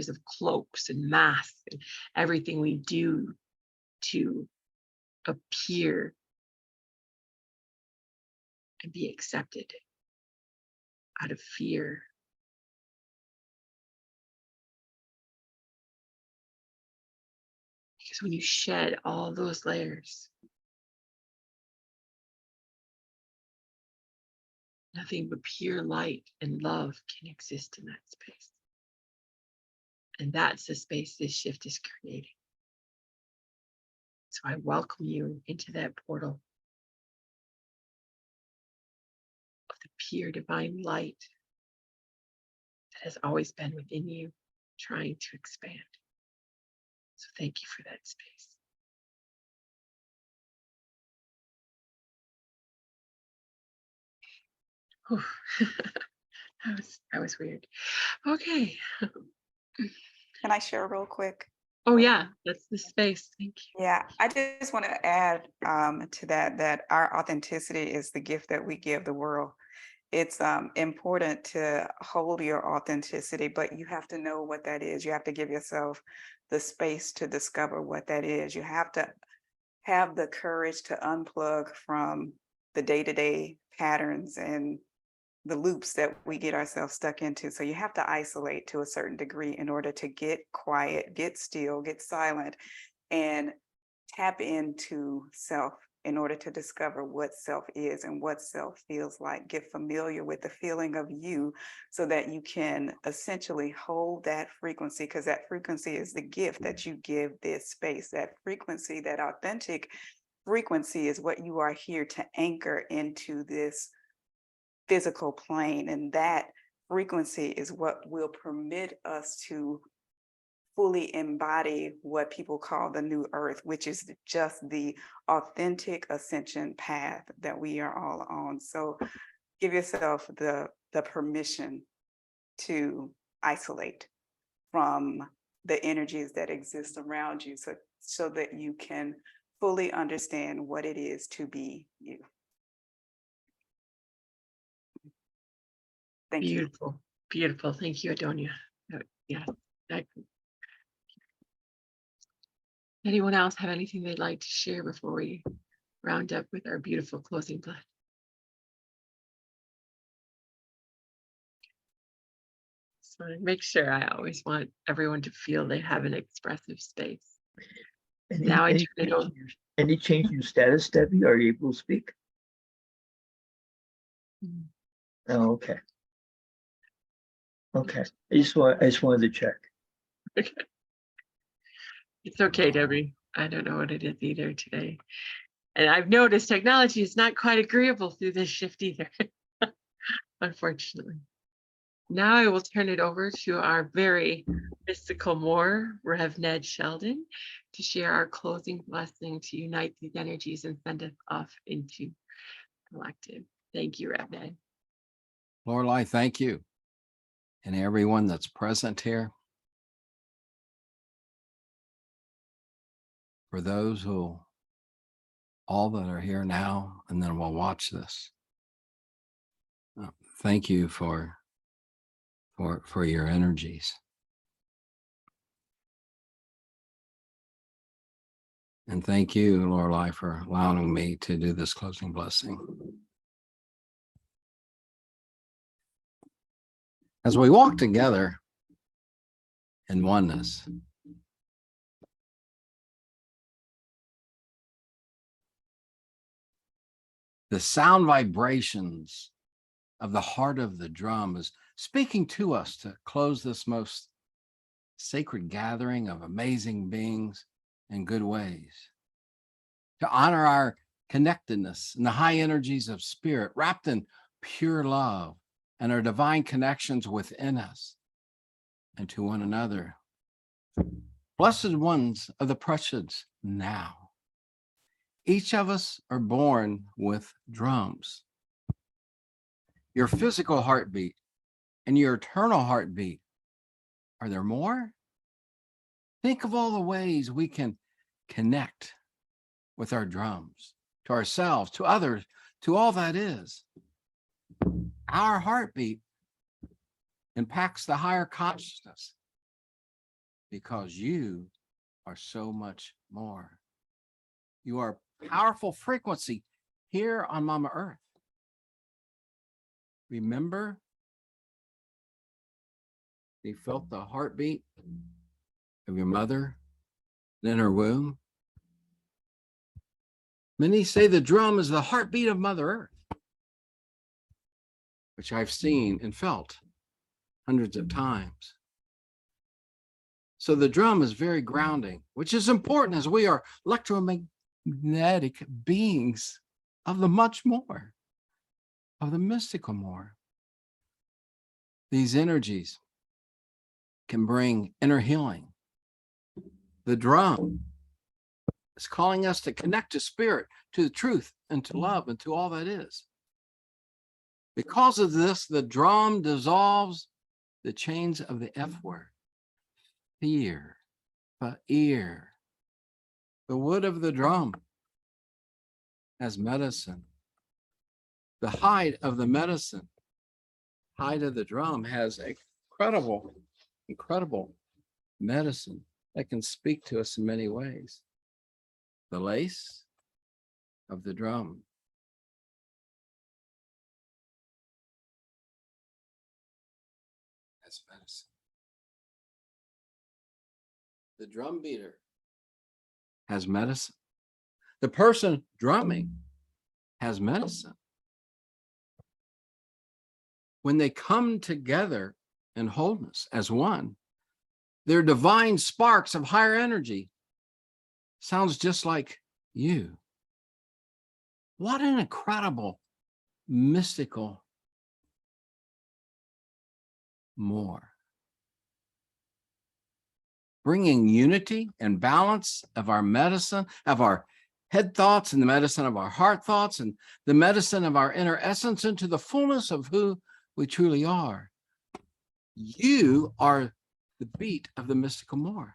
of cloaks and masks and everything we do to appear and be accepted out of fear. Because when you shed all those layers, nothing but pure light and love can exist in that space. And that's the space this shift is creating. So I welcome you into that portal of the pure divine light that has always been within you, trying to expand. So thank you for that space. Whew. that was weird. Okay. Can I share real quick? Oh yeah, that's the space. Thank you. Yeah, I just want to add to that our authenticity is the gift that we give the world. It's important to hold your authenticity, but you have to know what that is. You have to give yourself the space to discover what that is. You have to have the courage to unplug from the day-to-day patterns and the loops that we get ourselves stuck into. So you have to isolate to a certain degree in order to get quiet, get still, get silent, and tap into self in order to discover what self is and what self feels like. Get familiar with the feeling of you so that you can essentially hold that frequency, because that frequency is the gift that you give this space. That frequency, that authentic frequency is what you are here to anchor into this physical plane, and that frequency is what will permit us to fully embody what people call the new earth, which is just the authentic ascension path that we are all on. So give yourself the permission to isolate from the energies that exist around you, so that you can fully understand what it is to be you. Thank you. Beautiful, beautiful. Thank you, Adonia. Yeah. that- Anyone else have anything they'd like to share before we round up with our beautiful closing blood? So I make sure I always want everyone to feel they have an expressive space. Now I turn it over. Any change in your status, Debbie? Are you able to speak? Oh, okay. Okay. I just wanted to check. It's okay, Debbie. I don't know what it is either today. And I've noticed technology is not quite agreeable through this shift either, unfortunately. Now I will turn it over to our very mystical Moor, Rev Ned Sheldon, to share our closing blessing to unite these energies and send us off into collective. Thank you, Rev Ned. Lord, I thank you and everyone that's present here. For those who, all that are here now and then will watch this. Thank you for your energies. And thank you, Lorelei, for allowing me to do this closing blessing. As we walk together in oneness, the sound vibrations of the heart of the drum is speaking to us to close this most sacred gathering of amazing beings in good ways, to honor our connectedness and the high energies of spirit wrapped in pure love and our divine connections within us and to one another. Blessed ones of the precious now. Each of us are born with drums. Your physical heartbeat and your eternal heartbeat. Are there more? Think of all the ways we can connect with our drums, to ourselves, to others, to all that is. Our heartbeat impacts the higher consciousness because you are so much more. You are powerful frequency here on Mama Earth. Remember, you felt the heartbeat of your mother in her womb. Many say the drum is the heartbeat of Mother Earth, which I've seen and felt hundreds of times. So the drum is very grounding, which is important as we are electromagnetic beings of the much more, of the mystical more. These energies can bring inner healing. The drum is calling us to connect to spirit, to the truth, and to love, and to all that is. Because of this, the drum dissolves the chains of the F word. Fear, ear. The wood of the drum as medicine. The hide of the medicine, hide of the drum has incredible medicine that can speak to us in many ways. The lace of the drum. As medicine. The drum beater has medicine. The person drumming has medicine. When they come together in wholeness as one, their divine sparks of higher energy sounds just like you. What an incredible, mystical more. Bringing unity and balance of our medicine, of our head thoughts and the medicine of our heart thoughts and the medicine of our inner essence into the fullness of who we truly are. You are the beat of the mystical more.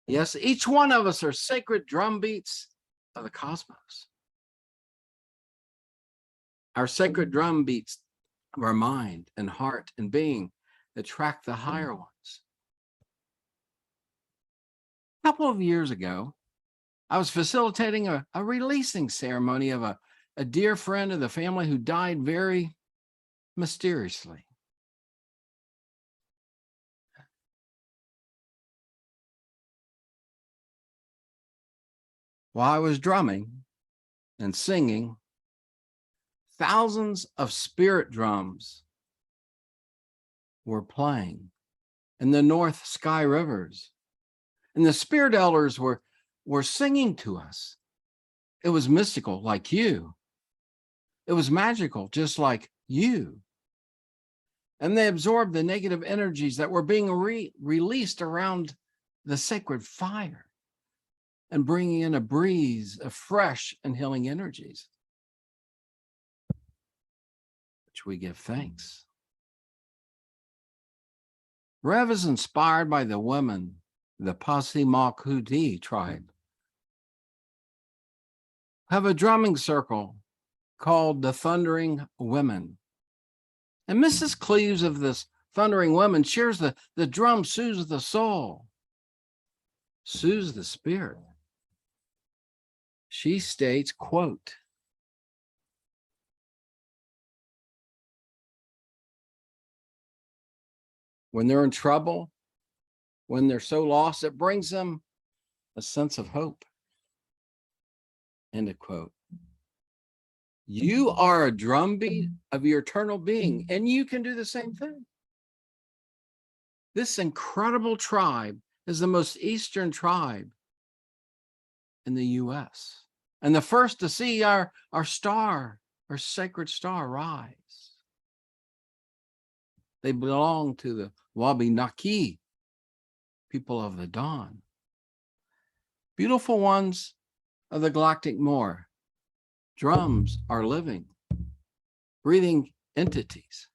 Yes, each one of us are sacred drum beats of the cosmos. Our sacred drum beats of our mind and heart and being attract the higher ones. A couple of years ago, I was facilitating a releasing ceremony of a dear friend of the family who died very mysteriously. While I was drumming and singing, thousands of spirit drums were playing in the North Sky Rivers, and the spirit elders were singing to us. It was mystical, like you. It was magical, just like you. And they absorbed the negative energies that were being released around the sacred fire and bringing in a breeze of fresh and healing energies, which we give thanks. Rev is inspired by the women, the Passamaquoddy tribe, have a drumming circle called the Thundering Women. And Mrs. Cleaves of this Thundering Women shares the drum soothes the soul, soothes the spirit. She states, quote, when they're in trouble, when they're so lost, it brings them a sense of hope. End of quote. You are a drumbeat of your eternal being, and you can do the same thing. This incredible tribe is the most eastern tribe in the U.S. and the first to see our star, our sacred star, rise. They belong to the Wabanaki, people of the dawn. Beautiful ones of the galactic Moor. Drums are living, breathing entities,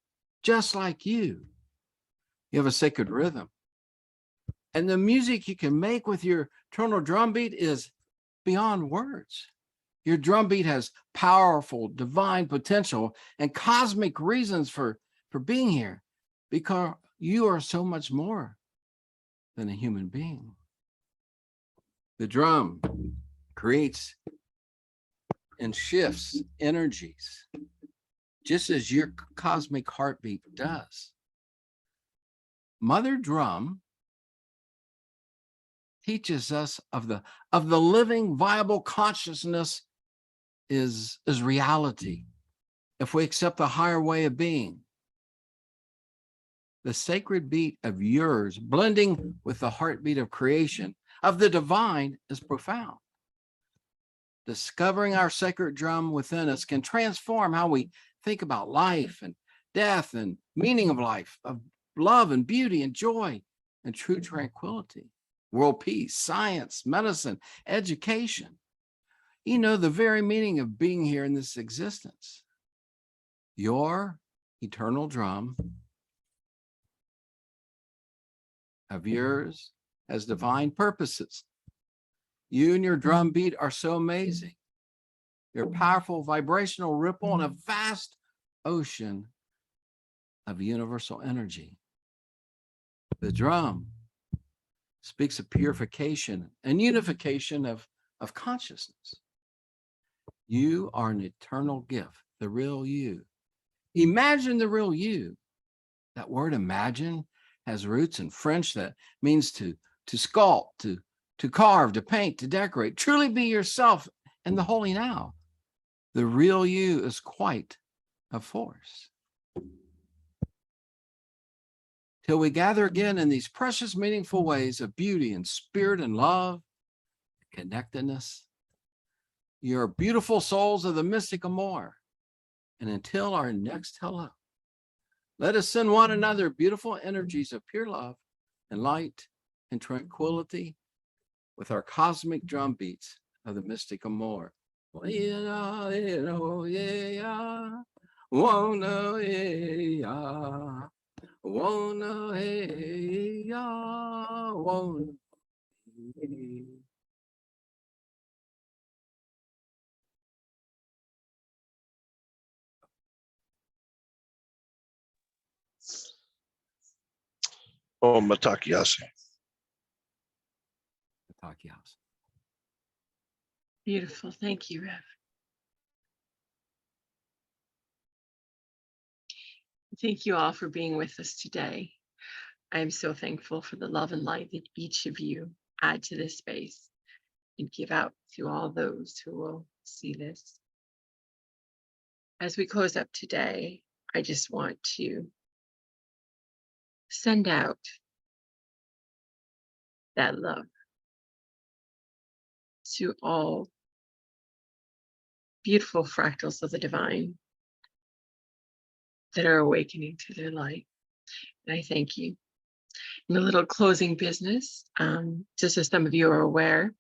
just like you. You have a sacred rhythm. And the music you can make with your eternal drumbeat is beyond words. Your drumbeat has powerful divine potential and cosmic reasons for being here, because you are so much more than a human being. The drum creates and shifts energies, just as your cosmic heartbeat does. Mother Drum teaches us of the living, viable consciousness is reality if we accept the higher way of being. The sacred beat of yours, blending with the heartbeat of creation, of the divine, is profound. Discovering our sacred drum within us can transform how we think about life and death and meaning of life, of love and beauty and joy and true tranquility, world peace, science, medicine, education. You know, the very meaning of being here in this existence. Your eternal drum of yours has divine purposes. You and your drum beat are so amazing. You're a powerful vibrational ripple in a vast ocean of universal energy. The drum speaks of purification and unification of consciousness. You are an eternal gift, the real you. Imagine the real you. That word imagine has roots in French that means to sculpt, to carve, to paint, to decorate. Truly be yourself in the holy now. The real you is quite a force. Till we gather again in these precious, meaningful ways of beauty and spirit and love, connectedness. You're beautiful souls of the mystic Amor. And until our next hello, let us send one another beautiful energies of pure love and light and tranquility with our cosmic drum beats of the mystic Amor. Oh, Matakiasi. The Taki House. Beautiful. Thank you, Rev. Thank you all for being with us today. I am so thankful for the love and light that each of you add to this space and give out to all those who will see this. As we close up today, I just want to send out that love to all beautiful fractals of the divine that are awakening to their light. And I thank you. In a little closing business, just as some of you are aware,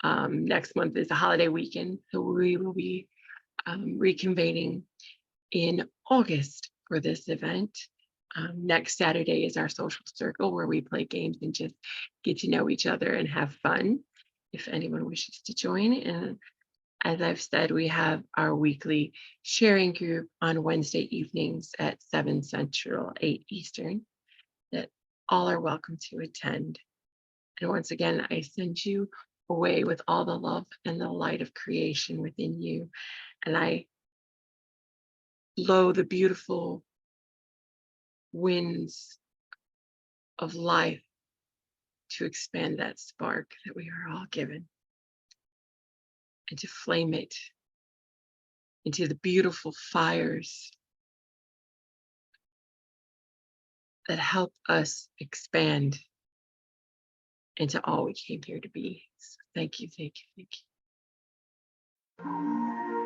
next month is a holiday weekend, so we will be reconvening in August for this event. Next Saturday is our social circle where we play games and just get to know each other and have fun, if anyone wishes to join. And as I've said, we have our weekly sharing group on Wednesday evenings at 7 Central, 8 Eastern, that all are welcome to attend. And once again, I send you away with all the love and the light of creation within you. And I blow the beautiful winds of life to expand that spark that we are all given and to flame it into the beautiful fires that help us expand into all we came here to be. So thank you, thank you, thank you.